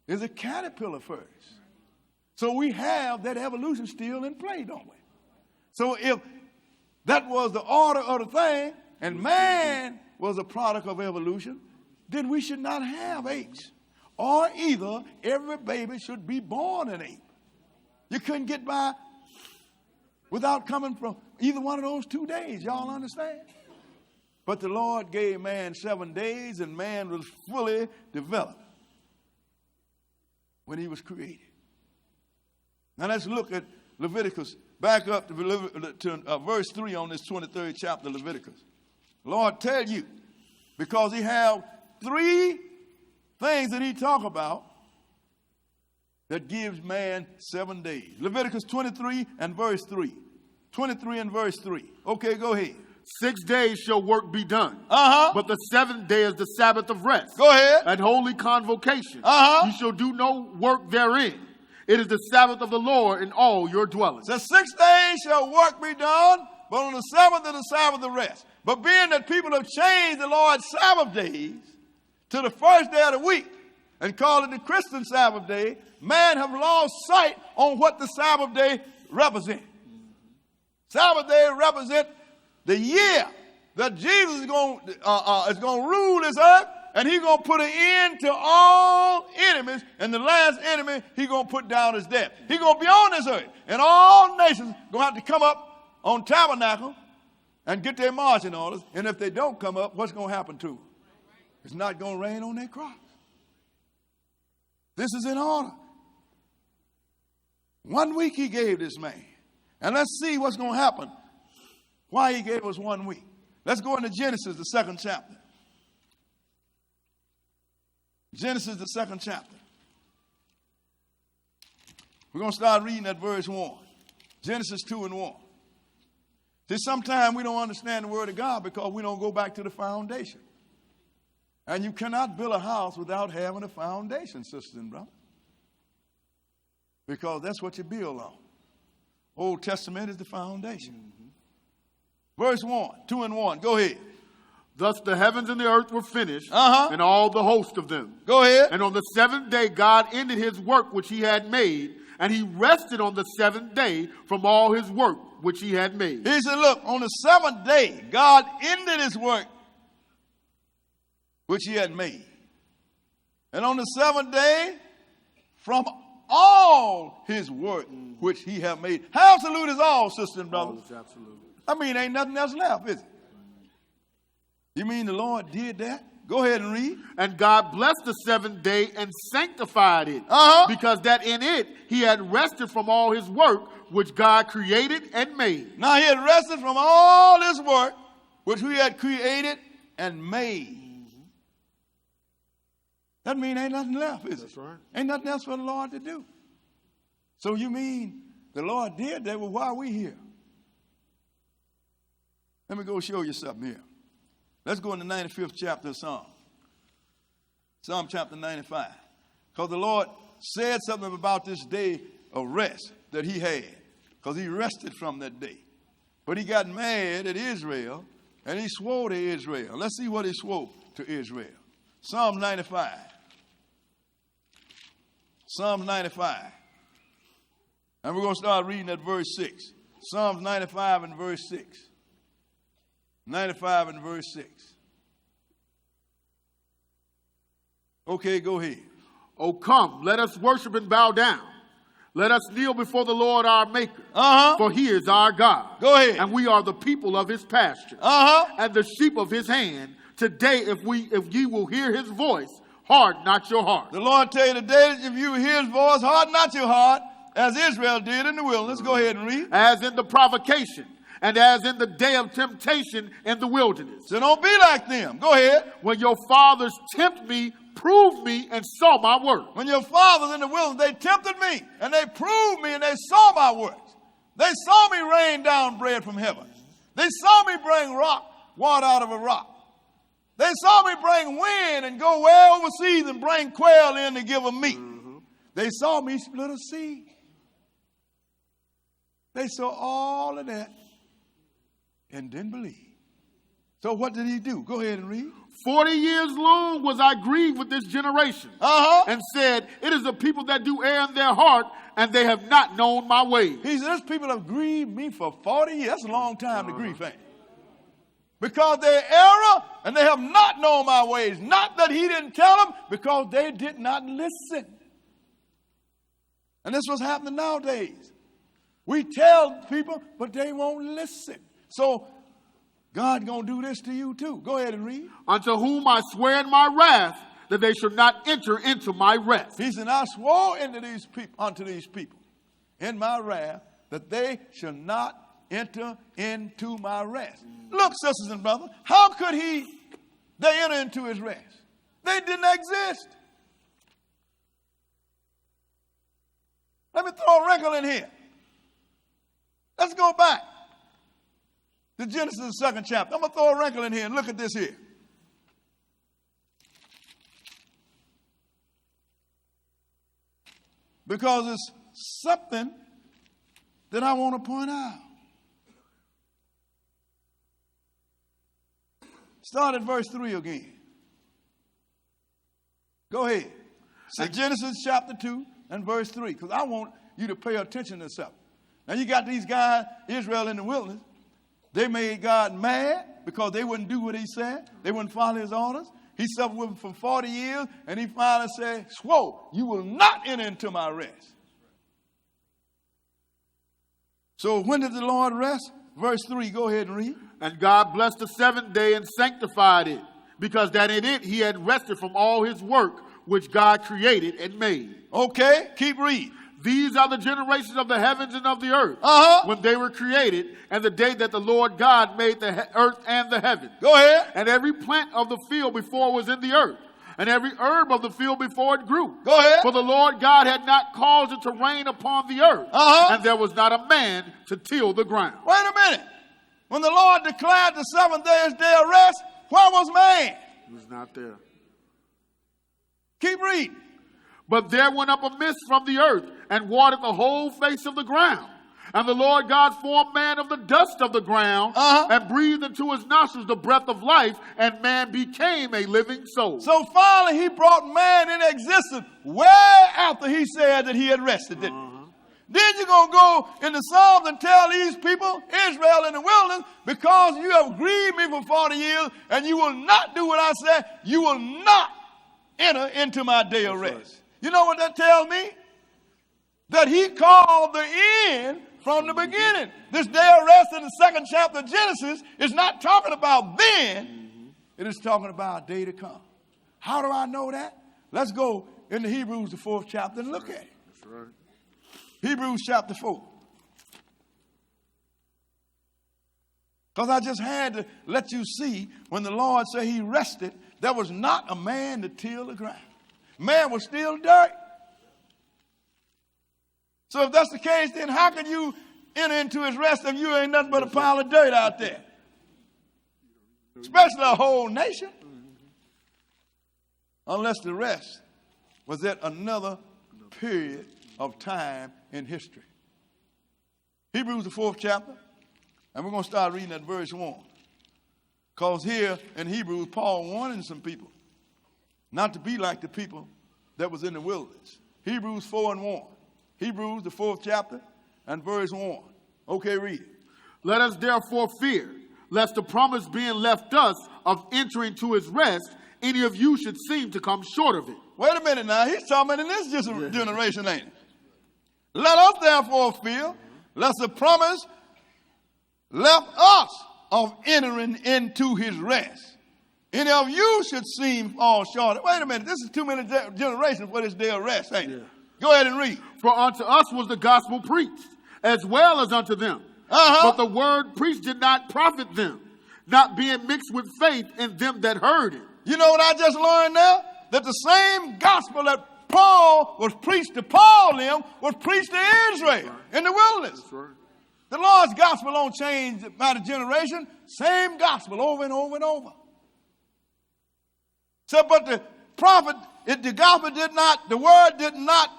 Speaker 2: is a caterpillar first. So we have that evolution still in play, don't we? So if that was the order of the thing, and man was a product of evolution, then we should not have apes. Or either every baby should be born an ape. You couldn't get by without coming from either one of those 2 days. Y'all understand? But the Lord gave man 7 days, and man was fully developed when he was created. Now let's look at Leviticus. Back up to verse 3 on this 23rd chapter of Leviticus. The Lord tell you, because he have 3 things that he talk about that gives man 7 days. Leviticus 23 and verse 3. 23 and verse 3. Okay, go ahead.
Speaker 3: 6 days shall work be done. But the 7th day is the Sabbath of rest.
Speaker 2: Go ahead.
Speaker 3: And holy convocation. You shall do no work therein. It is the Sabbath of the Lord in all your dwellings.
Speaker 2: So 6 days shall work be done, but on the 7th is the Sabbath of rest. But being that people have changed the Lord's Sabbath days to the first day of the week and call it the Christian Sabbath day, man have lost sight on what the Sabbath day represents. Sabbath day represents the year that Jesus is going to rule this earth, and he's going to put an end to all enemies, and the last enemy he's going to put down is death. He's going to be on this earth, and all nations going to have to come up on Tabernacles and get their marching orders, and if they don't come up, what's going to happen to them? It's not going to rain on their crops. This is in order. 1 week he gave this man. And let's see what's going to happen. Why he gave us 1 week. Let's go into Genesis, the 2nd chapter. Genesis, the 2nd chapter. We're going to start reading at verse 1. Genesis 2 and 1. See, sometimes we don't understand the word of God because we don't go back to the foundation. And you cannot build a house without having a foundation, sisters and brothers. Because that's what you build on. Old Testament is the foundation. Verse 1, 2 and 1. Go ahead.
Speaker 3: Thus the heavens and the earth were finished, and all the host of them.
Speaker 2: Go ahead.
Speaker 3: And on the 7th day God ended his work which he had made, and he rested on the 7th day from all his work which he had made.
Speaker 2: He said, look, on the 7th day God ended his work which he had made. And on the 7th day, from all his work which he had made. How absolute is all, sisters and brothers?
Speaker 3: All is absolute.
Speaker 2: I mean, ain't nothing else left, is it? You mean the Lord did that? Go ahead and read.
Speaker 3: And God blessed the 7th day and sanctified it, because that in it he had rested from all his work which God created and made.
Speaker 2: Now he had rested from all his work which we had created and made. That means ain't nothing left, is it?
Speaker 3: That's right.
Speaker 2: Ain't nothing else for the Lord to do. So you mean the Lord did that? Well, why are we here? Let me go show you something here. Let's go in the 95th chapter of Psalm. Psalm chapter 95. Because the Lord said something about this day of rest that he had. Because he rested from that day. But he got mad at Israel, and he swore to Israel. Let's see what he swore to Israel. Psalm 95. Psalm 95. And we're going to start reading at verse 6. Psalms 95 and verse 6. 95 and verse 6. Okay, go ahead.
Speaker 3: Oh, come, let us worship and bow down. Let us kneel before the Lord our Maker. For he is our God.
Speaker 2: Go ahead.
Speaker 3: And we are the people of his pasture. And the sheep of his hand. Today, if ye will hear his voice, harden not your heart.
Speaker 2: The Lord tell you today that if you hear his voice, harden not your heart, as Israel did in the wilderness. Go ahead and read.
Speaker 3: As in the provocation, and as in the day of temptation in the wilderness.
Speaker 2: So don't be like them. Go ahead.
Speaker 3: When your fathers tempt me, proved me, and saw my work.
Speaker 2: When your fathers in the wilderness, they tempted me, and they proved me, and they saw my works. They saw me rain down bread from heaven. They saw me bring water out of a rock. They saw me bring wind and go way overseas and bring quail in to give them meat. They saw me split a sea. They saw all of that and didn't believe. So what did he do? Go ahead and read.
Speaker 3: 40 years long was I grieved with this generation, and said, it is a people that do err in their heart, and they have not known my ways.
Speaker 2: He said, this people have grieved me for 40 years. That's a long time to grieve, ain't it? Because they err and they have not known my ways. Not that he didn't tell them, because they did not listen. And this is what's happening nowadays. We tell people, but they won't listen. So God going to do this to you too. Go ahead and read.
Speaker 3: Unto whom I swear in my wrath that they should not enter into my rest.
Speaker 2: He said, I swore unto these people in my wrath that they shall not enter into my rest. Look, sisters and brothers, how could they enter into his rest? They didn't exist. Let me throw a wrinkle in here. Let's go back to Genesis, the 2nd chapter. I'm going to throw a wrinkle in here and look at this here. Because it's something that I want to point out. Start at verse 3 again. Go ahead. Say Genesis chapter 2 and verse 3, because I want you to pay attention to something. Now you got these guys, Israel in the wilderness. They made God mad because they wouldn't do what he said. They wouldn't follow his orders. He suffered with them for 40 years, and he finally said, swore, you will not enter into my rest. So when did the Lord rest? Verse 3, go ahead and read.
Speaker 3: And God blessed the 7th day and sanctified it, because that in it he had rested from all his work which God created and made.
Speaker 2: Okay, keep reading.
Speaker 3: These are the generations of the heavens and of the earth when they were created, and the day that the Lord God made the earth and the heavens.
Speaker 2: Go ahead.
Speaker 3: And every plant of the field before was in the earth, and every herb of the field before it grew.
Speaker 2: Go ahead.
Speaker 3: For the Lord God had not caused it to rain upon the earth, and there was not a man to till the ground.
Speaker 2: Wait a minute. When the Lord declared the 7th day his day of rest, where was man?
Speaker 3: He was not there.
Speaker 2: Keep reading.
Speaker 3: But there went up a mist from the earth and watered the whole face of the ground. And the Lord God formed man of the dust of the ground and breathed into his nostrils the breath of life, and man became a living soul.
Speaker 2: So finally he brought man into existence way after he said that he had rested, didn't he? Then you're going to go in the Psalms and tell these people, Israel in the wilderness, because you have grieved me for 40 years and you will not do what I said, you will not enter into my day of rest. Right. You know what that tells me? That he called the end from the beginning. This day of rest in the 2nd chapter of Genesis is not talking about then. It is talking about a day to come. How do I know that? Let's go into Hebrews, the 4th chapter, and look at it.
Speaker 3: That's right.
Speaker 2: Hebrews chapter 4. Because I just had to let you see when the Lord said he rested, there was not a man to till the ground. Man was still dirt. So if that's the case, then how can you enter into his rest if you ain't nothing but a pile of dirt out there? Especially a whole nation. Unless the rest was at another period of time in history. Hebrews, the 4th chapter, and we're going to start reading at verse 1. Because here in Hebrews, Paul warning some people not to be like the people that was in the wilderness. Hebrews 4 and 1. Hebrews, the 4th chapter, and verse 1. Okay, read it.
Speaker 3: Let us therefore fear, lest the promise being left us of entering to his rest, any of you should seem to come short of it.
Speaker 2: Wait a minute now. He's talking in this generation, ain't it? Let us therefore fear, lest the promise left us of entering into his rest, any of you should seem fall short. Wait a minute. This is too many generations for this day of rest, ain't it? Go ahead and read.
Speaker 3: For unto us was the gospel preached, as well as unto them. But the word preached did not profit them, not being mixed with faith in them that heard it.
Speaker 2: You know what I just learned now? That the same gospel that Paul was preached to Paul them was preached to Israel in the wilderness.
Speaker 3: That's right.
Speaker 2: The Lord's gospel don't change by the generation. Same gospel over and over and over. So, but the prophet, the gospel did not, the word did not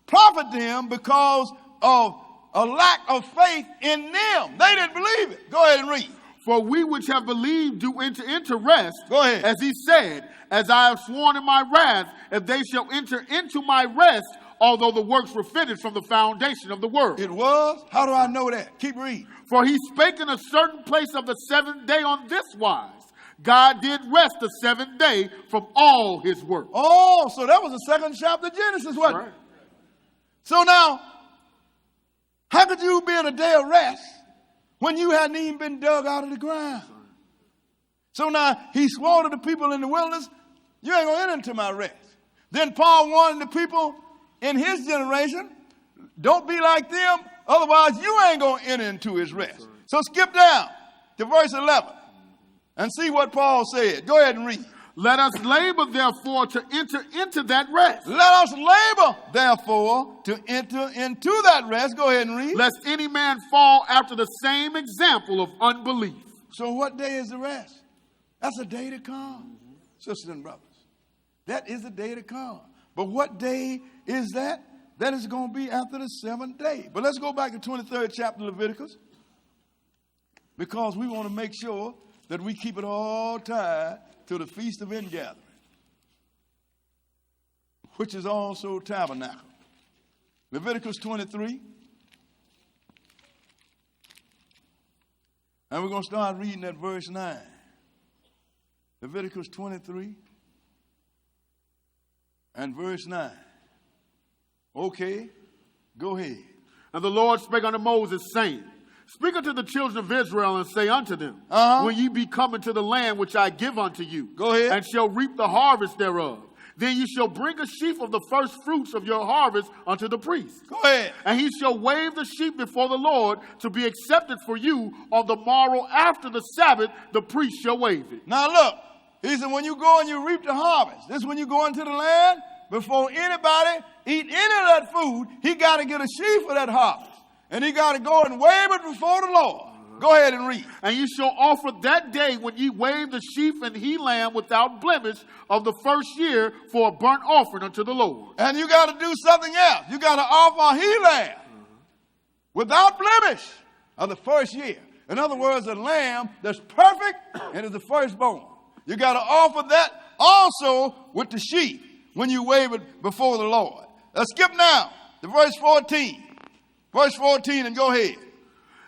Speaker 2: profit them because of a lack of faith in them. They didn't believe it. Go ahead and read.
Speaker 3: For we which have believed do enter into rest.
Speaker 2: Go ahead.
Speaker 3: As he said, as I have sworn in my wrath, if they shall enter into my rest, although the works were finished from the foundation of the world.
Speaker 2: It was? How do I know that? Keep reading.
Speaker 3: For he spake in a certain place of the seventh day on this wise. God did rest the seventh day from all his work.
Speaker 2: Oh, so that was the second chapter of Genesis, wasn't it?
Speaker 3: Right.
Speaker 2: So now, how could you be in a day of rest when you hadn't even been dug out of the ground? So now, he swore to the people in the wilderness, you ain't going to enter into my rest. Then Paul warned the people in his generation, don't be like them, otherwise you ain't going to enter into his rest. So skip down to verse 11 and see what Paul said. Go ahead and read.
Speaker 3: Let us labor, therefore, to enter into that rest.
Speaker 2: Let us labor, therefore, to enter into that rest. Go ahead and read.
Speaker 3: Lest any man fall after the same example of unbelief.
Speaker 2: So what day is the rest? That's a day to come, sisters and brothers. That is a day to come. But what day is that? That is going to be after the seventh day. But let's go back to 23rd chapter of Leviticus, because we want to make sure that we keep it all tied to the Feast of Ingathering, which is also Tabernacle. Leviticus 23. And we're going to start reading at verse 9. Leviticus 23 and verse 9. Okay, go ahead.
Speaker 3: And the Lord spake unto Moses, saying, Speak unto the children of Israel, and say unto them, When ye be come into the land which I give unto you,
Speaker 2: go ahead,
Speaker 3: and shall reap the harvest thereof, then ye shall bring a sheaf of the first fruits of your harvest unto the priest.
Speaker 2: Go ahead.
Speaker 3: And he shall wave the sheep before the Lord to be accepted for you. On the morrow after the Sabbath, the priest shall wave it.
Speaker 2: Now look, he said, when you go and you reap the harvest, this is when you go into the land, before anybody eat any of that food, he got to get a sheaf of that harvest. And he got to go and wave it before the Lord. Go ahead and read.
Speaker 3: And you shall offer that day when ye wave the sheaf and he lamb without blemish of the first year for a burnt offering unto the Lord.
Speaker 2: And you got to do something else. You got to offer a he lamb without blemish of the first year. In other words, a lamb that's perfect and is the firstborn. You got to offer that also with the sheep when you wave it before the Lord. Let's skip now to verse 14. Verse 14, and go ahead.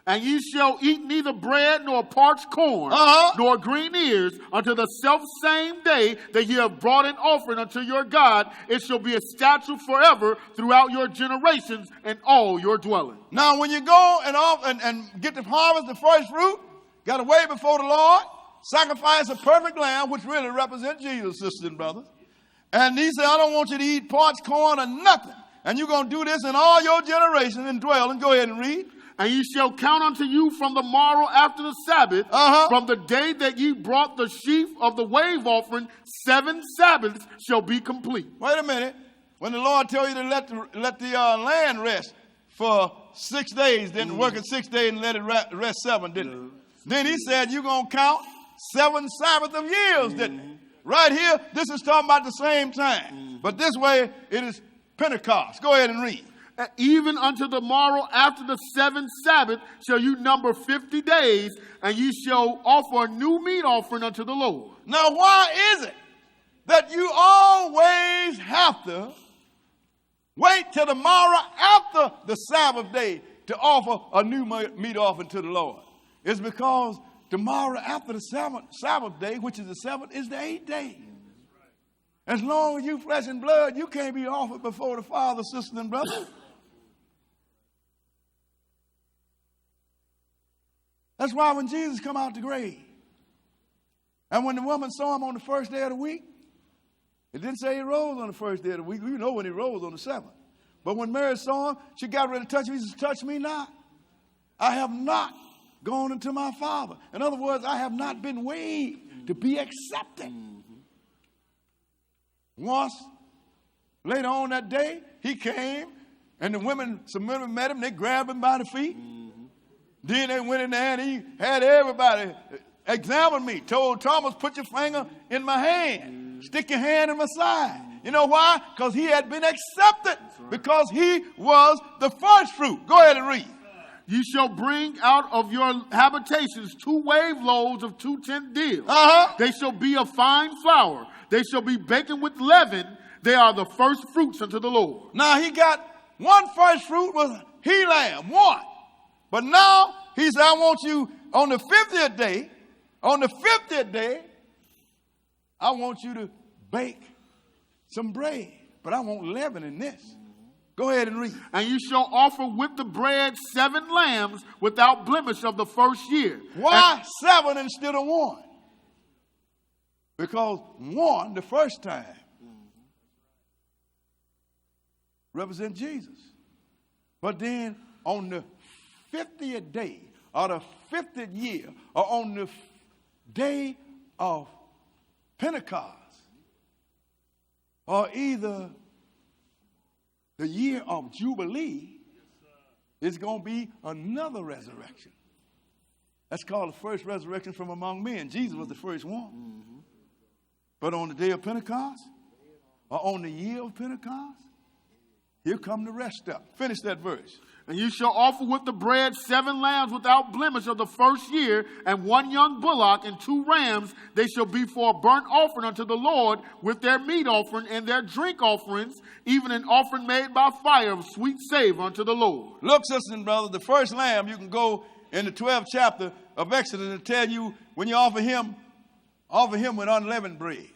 Speaker 3: And ye shall eat neither bread nor parched corn, nor green ears, until the selfsame day that ye have brought an offering unto your God. It shall be a statute forever throughout your generations and all your dwellings.
Speaker 2: Now, when you go and get the harvest, the first fruit, got to wait before the Lord, sacrifice a perfect lamb, which really represents Jesus, sisters and brothers. And he said, I don't want you to eat parched corn or nothing. And you're going to do this in all your generations and dwell. And go ahead and read.
Speaker 3: And ye shall count unto you from the morrow after the Sabbath, from the day that ye brought the sheaf of the wave offering, 7 Sabbaths shall be complete.
Speaker 2: Wait a minute. When the Lord tell you to let the land rest for 6 days, then work it 6 days and let it rest 7, didn't it? Then he said you're going to count 7 Sabbaths of years, didn't it? Right here, this is talking about the same time. But this way, it is Pentecost. Go ahead and read.
Speaker 3: Even unto the morrow after the 7th Sabbath shall you number 50 days, and ye shall offer a new meat offering unto the Lord.
Speaker 2: Now, why is it that you always have to wait till the morrow after the Sabbath day to offer a new meat offering to the Lord? It's because tomorrow after the Sabbath day, which is the 7th, is the 8th day. As long as you flesh and blood, you can't be offered before the Father, sisters and brothers. That's why when Jesus come out the grave, and when the woman saw him on the first day of the week, it didn't say he rose on the first day of the week. We know when he rose on the 7th. But when Mary saw him, she got ready to touch him. He says, touch me not. I have not gone into my Father. In other words, I have not been weighed to be accepted. Once, later on that day, he came, and some women met him. They grabbed him by the feet. Then they went in there, and he had everybody examine me. Told Thomas, put your finger in my hand. Stick your hand in my side. You know why? Because he had been accepted. Because he was the first fruit. Go ahead and read.
Speaker 3: You shall bring out of your habitations 2 wave loaves of 2 tenth deals. They shall be of fine flour. They shall be baken with leaven. They are the first fruits unto the Lord.
Speaker 2: Now he got one first fruit was he lamb, one. But now he said, I want you on the 50th day, I want you to bake some bread. But I want leaven in this. Go ahead and read.
Speaker 3: And you shall offer with the bread 7 lambs without blemish of the first year.
Speaker 2: Why 7 instead of 1? Because 1, the first time, represent Jesus. But then on the 50th day, or the 50th year, or on the day of Pentecost, or either the year of Jubilee, it's going to be another resurrection. That's called the first resurrection from among men. Jesus was the first one. Mm-hmm. But on the day of Pentecost, or on the year of Pentecost, here come the rest up. Finish that verse.
Speaker 3: And you shall offer with the bread 7 lambs without blemish of the first year, and 1 young bullock and 2 rams. They shall be for a burnt offering unto the Lord, with their meat offering and their drink offerings, even an offering made by fire of sweet savor unto the Lord.
Speaker 2: Look, sisters and brothers, the first lamb, you can go in the 12th chapter of Exodus and tell you when you offer him with unleavened bread.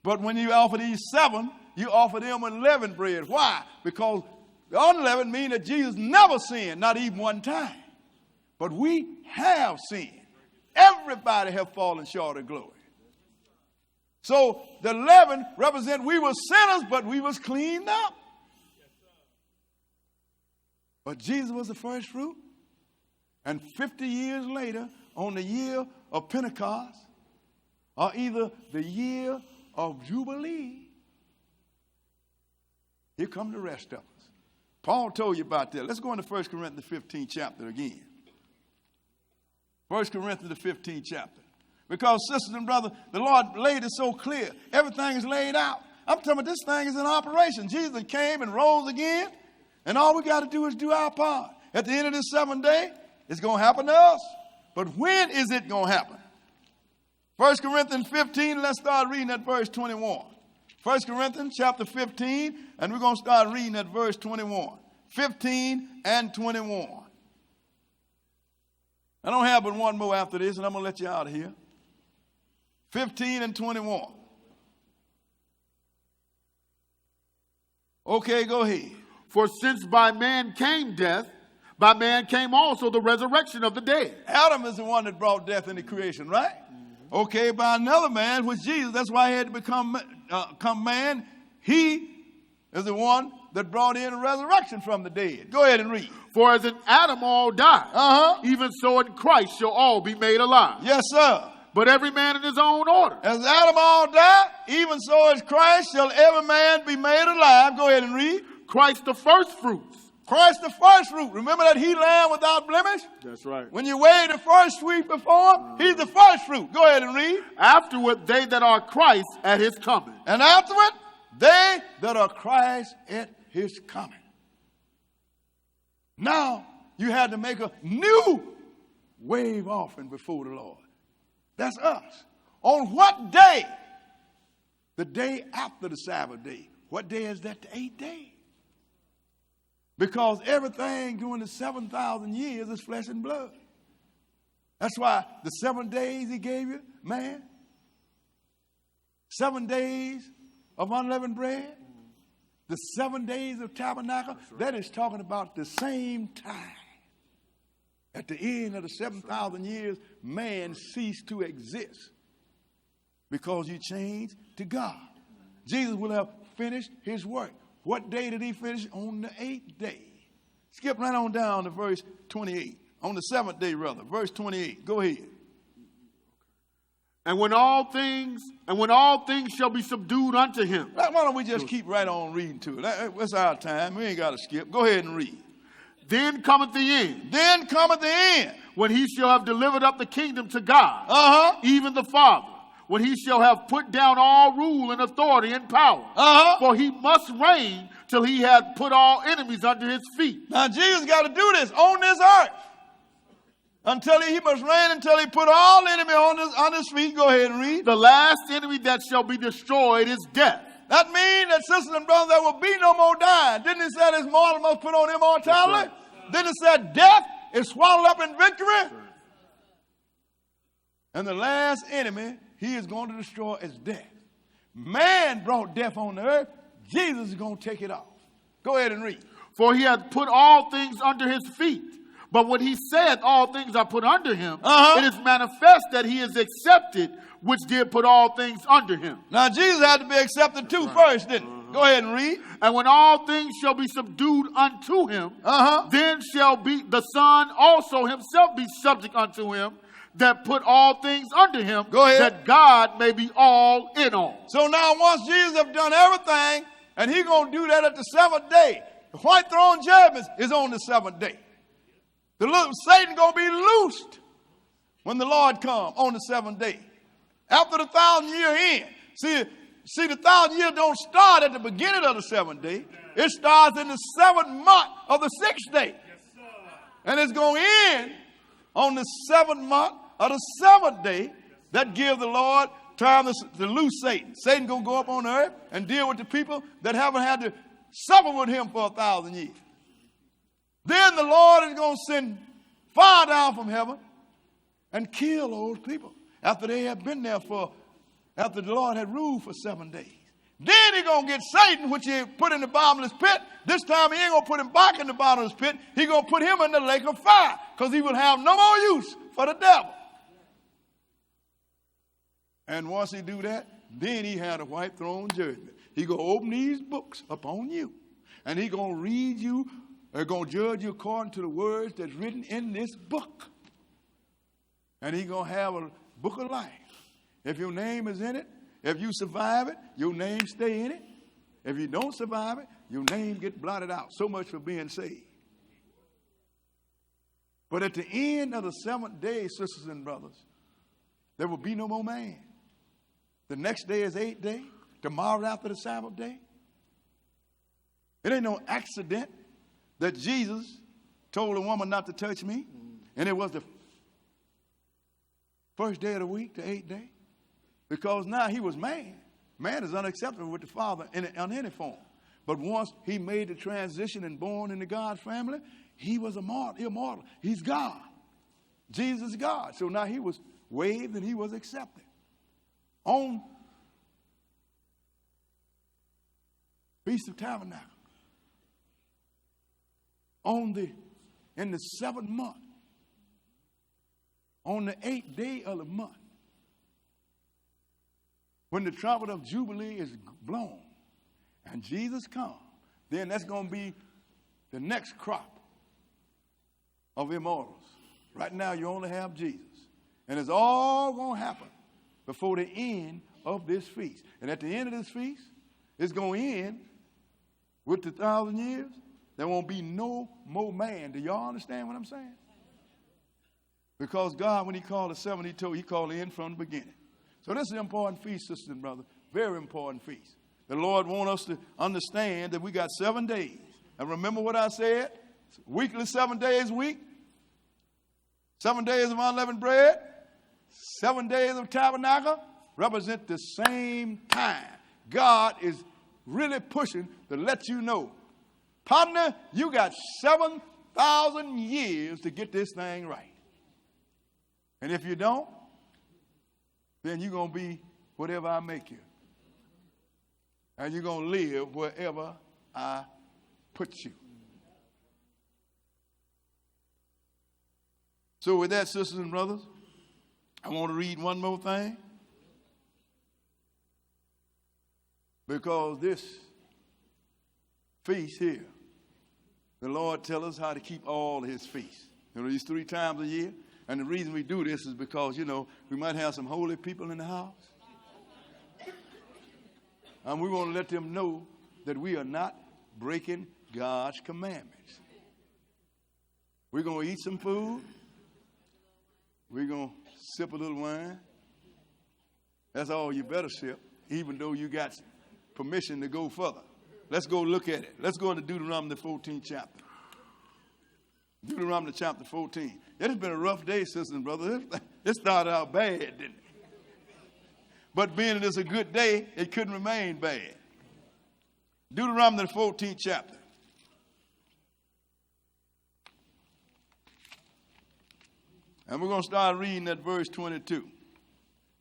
Speaker 2: But when you offer these 7, you offer them with leavened bread. Why? Because the unleavened means that Jesus never sinned, not even one time. But we have sinned. Everybody have fallen short of glory. So the leaven represent we were sinners, but we was cleaned up. But Jesus was the first fruit. And 50 years later, on the year of Pentecost, or either the year of Jubilee, here come the rest of us. Paul told you about that. Let's go into 1 Corinthians 15 chapter again. 1 Corinthians 15 chapter. Because, sisters and brothers, the Lord laid it so clear. Everything is laid out. I'm telling you, this thing is in operation. Jesus came and rose again, and all we got to do is do our part. At the end of this 7th day, it's going to happen to us. But when is it going to happen? 1 Corinthians 15, let's start reading at verse 21. 1 Corinthians chapter 15, and we're going to start reading at verse 21. 15 and 21. I don't have but one more after this, and I'm going to let you out of here. 15 and 21. Okay, go ahead.
Speaker 3: For since by man came death, by man came also the resurrection of the dead.
Speaker 2: Adam is the one that brought death into creation, right? Mm-hmm. Okay, by another man, which Jesus, that's why he had to become man. He is the one that brought in a resurrection from the dead. Go ahead and read.
Speaker 3: For as in Adam all died, even so in Christ shall all be made alive.
Speaker 2: Yes, sir.
Speaker 3: But every man in his own order.
Speaker 2: As Adam all died, even so as Christ shall every man be made alive. Go ahead and read.
Speaker 3: Christ the first fruits.
Speaker 2: Christ the first fruit. Remember that he lamb without blemish?
Speaker 3: That's right.
Speaker 2: When you weigh the first sweet before him, he's the first fruit. Go ahead and read.
Speaker 3: Afterward, they that are Christ at his coming.
Speaker 2: And afterward, they that are Christ at his coming. Now, you had to make a new wave offering before the Lord. That's us. On what day? The day after the Sabbath day. What day is that? The 8th day. Because everything during the 7,000 years is flesh and blood. That's why the 7 days he gave you, man. 7 days of unleavened bread. The 7 days of tabernacle. Right. That is talking about the same time. At the end of the 7,000 years, man ceased to exist. Because you changed to God. Jesus will have finished his work. What day did he finish? On the 8th day. Skip right on down to verse 28. On the 7th day, rather. Verse 28. Go ahead.
Speaker 3: And when all things shall be subdued unto him.
Speaker 2: Why don't we just keep right on reading to it? That's our time. We ain't got to skip. Go ahead and read.
Speaker 3: Then cometh the end.
Speaker 2: Then cometh the end.
Speaker 3: When he shall have delivered up the kingdom to God. Even the Father. When he shall have put down all rule and authority and power. For he must reign till he hath put all enemies under his feet.
Speaker 2: Now Jesus got to do this on this earth. Until he must reign until he put all enemy on his feet. Go ahead and read.
Speaker 3: The last enemy that shall be destroyed is death.
Speaker 2: That means that, sisters and brothers, there will be no more dying. Didn't he say this mortal must put on immortality? Right. Didn't it say death is swallowed up in victory? Right. And the last enemy he is going to destroy is death. Man brought death on the earth. Jesus is going to take it off. Go ahead and read.
Speaker 3: For he hath put all things under his feet. But when he said all things are put under him, it is manifest that he is accepted, which did put all things under him.
Speaker 2: Now Jesus had to be accepted too first, didn't he? Go ahead and read.
Speaker 3: And when all things shall be subdued unto him, then shall be the Son also himself be subject unto him, that put all things under him, that God may be all in all.
Speaker 2: So now once Jesus have done everything, and he's going to do that at the seventh day, the white throne judgment is on the seventh day. The little Satan going to be loosed when the Lord comes on the seventh day. After the 1,000-year end. See, the 1,000 years don't start at the beginning of the seventh day. It starts in the 7th month of the 6th day. And it's going to end on the 7th month of the 7th day. That gives the Lord time to loose Satan. Satan going to go up on the earth and deal with the people that haven't had to suffer with him for 1,000 years. Then the Lord is going to send fire down from heaven and kill those people after they have been there after the Lord had ruled for 7 days. Then he's going to get Satan, which he put in the bottomless pit. This time he ain't going to put him back in the bottomless pit. He's going to put him in the lake of fire because he will have no more use for the devil. And once he do that, then he had a white throne judgment. He's going to open these books upon you. And he's going to read you. They're going to judge you according to the words that's written in this book. And he's going to have a book of life. If your name is in it, if you survive it, your name stay in it. If you don't survive it, your name get blotted out. So much for being saved. But at the end of the 7th day, sisters and brothers, there will be no more man. The next day is 8th day. Tomorrow after the Sabbath day. It ain't no accident that Jesus told a woman not to touch me. And it was the first day of the week, the 8th day. Because now he was man. Man is unacceptable with the Father in any form. But once he made the transition and born into God's family, he was immortal. He's God. Jesus is God. So now he was waived and he was accepted. On Feast of Tabernacles. In the 7th month. On the 8th day of the month. When the trumpet of Jubilee is blown and Jesus comes, then that's going to be the next crop of immortals. Right now you only have Jesus. And it's all going to happen before the end of this feast. And at the end of this feast, it's going to end with the 1,000 years. There won't be no more man. Do y'all understand what I'm saying? Because God, when he called the 70, he called it in from the beginning. So this is an important feast, sisters and brothers. Very important feast. The Lord wants us to understand that we got 7 days. And remember what I said? Weekly 7 days a week. 7 days of unleavened bread. 7 days of tabernacle represent the same time. God is really pushing to let you know, partner, you got 7,000 years to get this thing right. And if you don't, then you're going to be whatever I make you. And you're going to live wherever I put you. So with that, sisters and brothers, I want to read one more thing. Because this feast here, the Lord tells us how to keep all his feasts. You know, these 3 times a year. And the reason we do this is because, you know, we might have some holy people in the house. And we want to let them know that we are not breaking God's commandments. We're going to eat some food. We're going to sip a little wine. That's all you better sip, even though you got permission to go further. Let's go look at it. Let's go into Deuteronomy the 14th chapter. Deuteronomy chapter 14. It has been a rough day, sisters and brothers. It started out bad, didn't it? But being it is a good day, it couldn't remain bad. Deuteronomy the 14th chapter. And we're going to start reading at verse 22.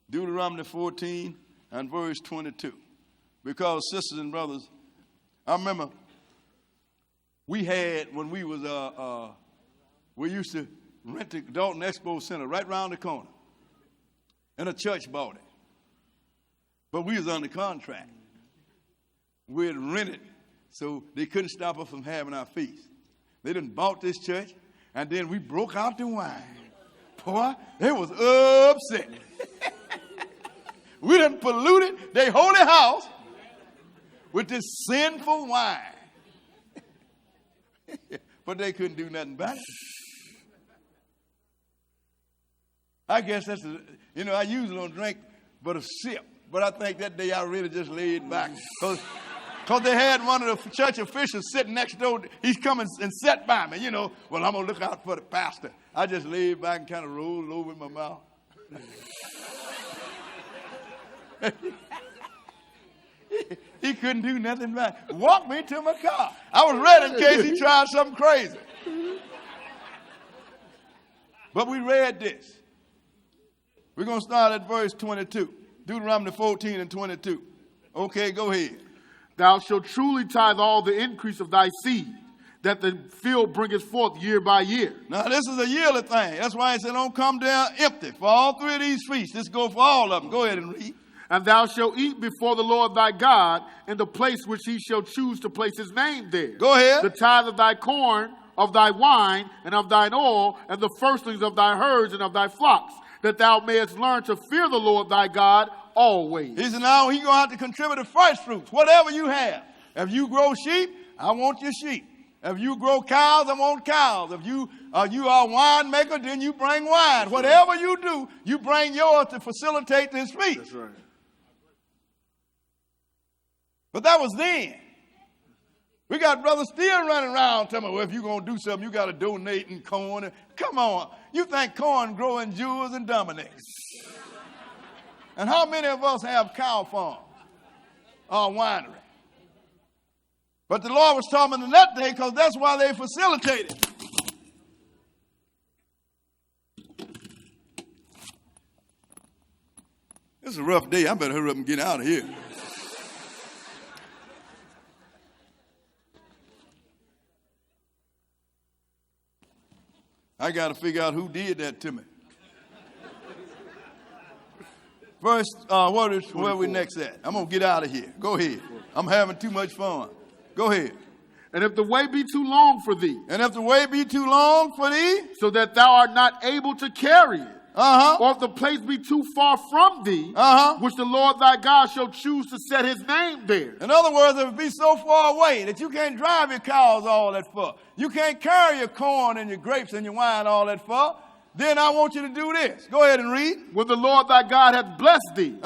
Speaker 2: Deuteronomy 14 and verse 22. Because, sisters and brothers, I remember we had, when we was, we used to rent the Dalton Expo Center right around the corner. And a church bought it. But we was under contract. We had rented, so they couldn't stop us from having our feast. They done bought this church, and then we broke out the wine. Boy, they was upset. We done polluted their holy house with this sinful wine. But they couldn't do nothing about it. I guess that's, I usually don't drink but a sip. But I think that day I really just laid back. Because they had one of the church officials sitting next door. He's coming and sat by me, well, I'm going to look out for the pastor. I just laid back and kind of rolled over in my mouth. He couldn't do nothing about it. Walked me to my car. I was ready in case he tried something crazy. But we read this. We're going to start at verse 22. Deuteronomy 14 and 22. Okay, go ahead.
Speaker 3: Thou shalt truly tithe all the increase of thy seed, that the field bringeth forth year by year.
Speaker 2: Now, this is a yearly thing. That's why he said, don't come down empty. For all three of these feasts, this go for all of them. Go ahead and read.
Speaker 3: And thou shalt eat before the Lord thy God in the place which he shall choose to place his name there.
Speaker 2: Go ahead.
Speaker 3: The tithe of thy corn, of thy wine, and of thine oil, and the firstlings of thy herds and of thy flocks, that thou mayest learn to fear the Lord thy God always.
Speaker 2: He said, now he's going to have to contribute the first fruits, whatever you have. If you grow sheep, I want your sheep. If you grow cows, I want cows. If you are a winemaker, then you bring wine. Whatever you do, you bring yours to facilitate this feast.
Speaker 3: That's right.
Speaker 2: But that was then. We got brothers still running around telling me, well, if you're going to do something, you got to donate in corn. Come on. You think corn grow in Jewels and Dominic's? And how many of us have cow farms or winery? But the Lord was talking in that day because that's why they facilitated. This is a rough day. I better hurry up and get out of here. I got to figure out who did that to me. First, where are we next at? I'm going to get out of here. Go ahead. I'm having too much fun. Go ahead.
Speaker 3: And if the way be too long for thee.
Speaker 2: And if the way be too long for thee.
Speaker 3: So that thou art not able to carry it. Or if the place be too far from thee, which the Lord thy God shall choose to set his name there.
Speaker 2: In other words, if it be so far away that you can't drive your cows all that far, you can't carry your corn and your grapes and your wine all that far, then I want you to do this. Go ahead and read.
Speaker 3: When the Lord thy God hath blessed thee,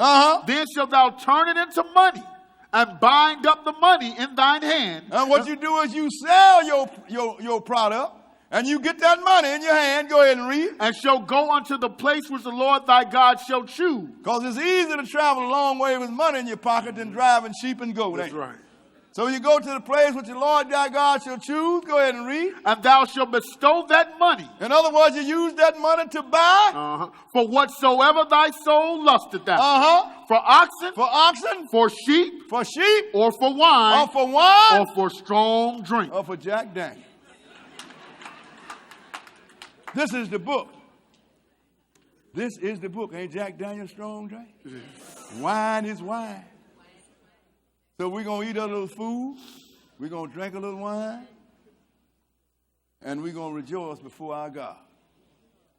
Speaker 3: then shalt thou turn it into money, and bind up the money in thine hand.
Speaker 2: And what you do is you sell your product, and you get that money in your hand. Go ahead and read.
Speaker 3: And shall go unto the place which the Lord thy God shall choose.
Speaker 2: Because it's easier to travel a long way with money in your pocket than driving sheep and goat.
Speaker 3: That's right.
Speaker 2: So you go to the place which the Lord thy God shall choose. Go ahead and read.
Speaker 3: And thou shalt bestow that money.
Speaker 2: In other words, you use that money to buy.
Speaker 3: For whatsoever thy soul lusteth after. For oxen.
Speaker 2: For oxen.
Speaker 3: For sheep.
Speaker 2: For sheep.
Speaker 3: Or for wine.
Speaker 2: Or for wine.
Speaker 3: Or for strong drink.
Speaker 2: Or for Jack Daniels. This is the book. This is the book. Ain't Jack Daniels strong drink? Wine is wine. So we're going to eat a little food. We're going to drink a little wine. And we're going to rejoice before our God.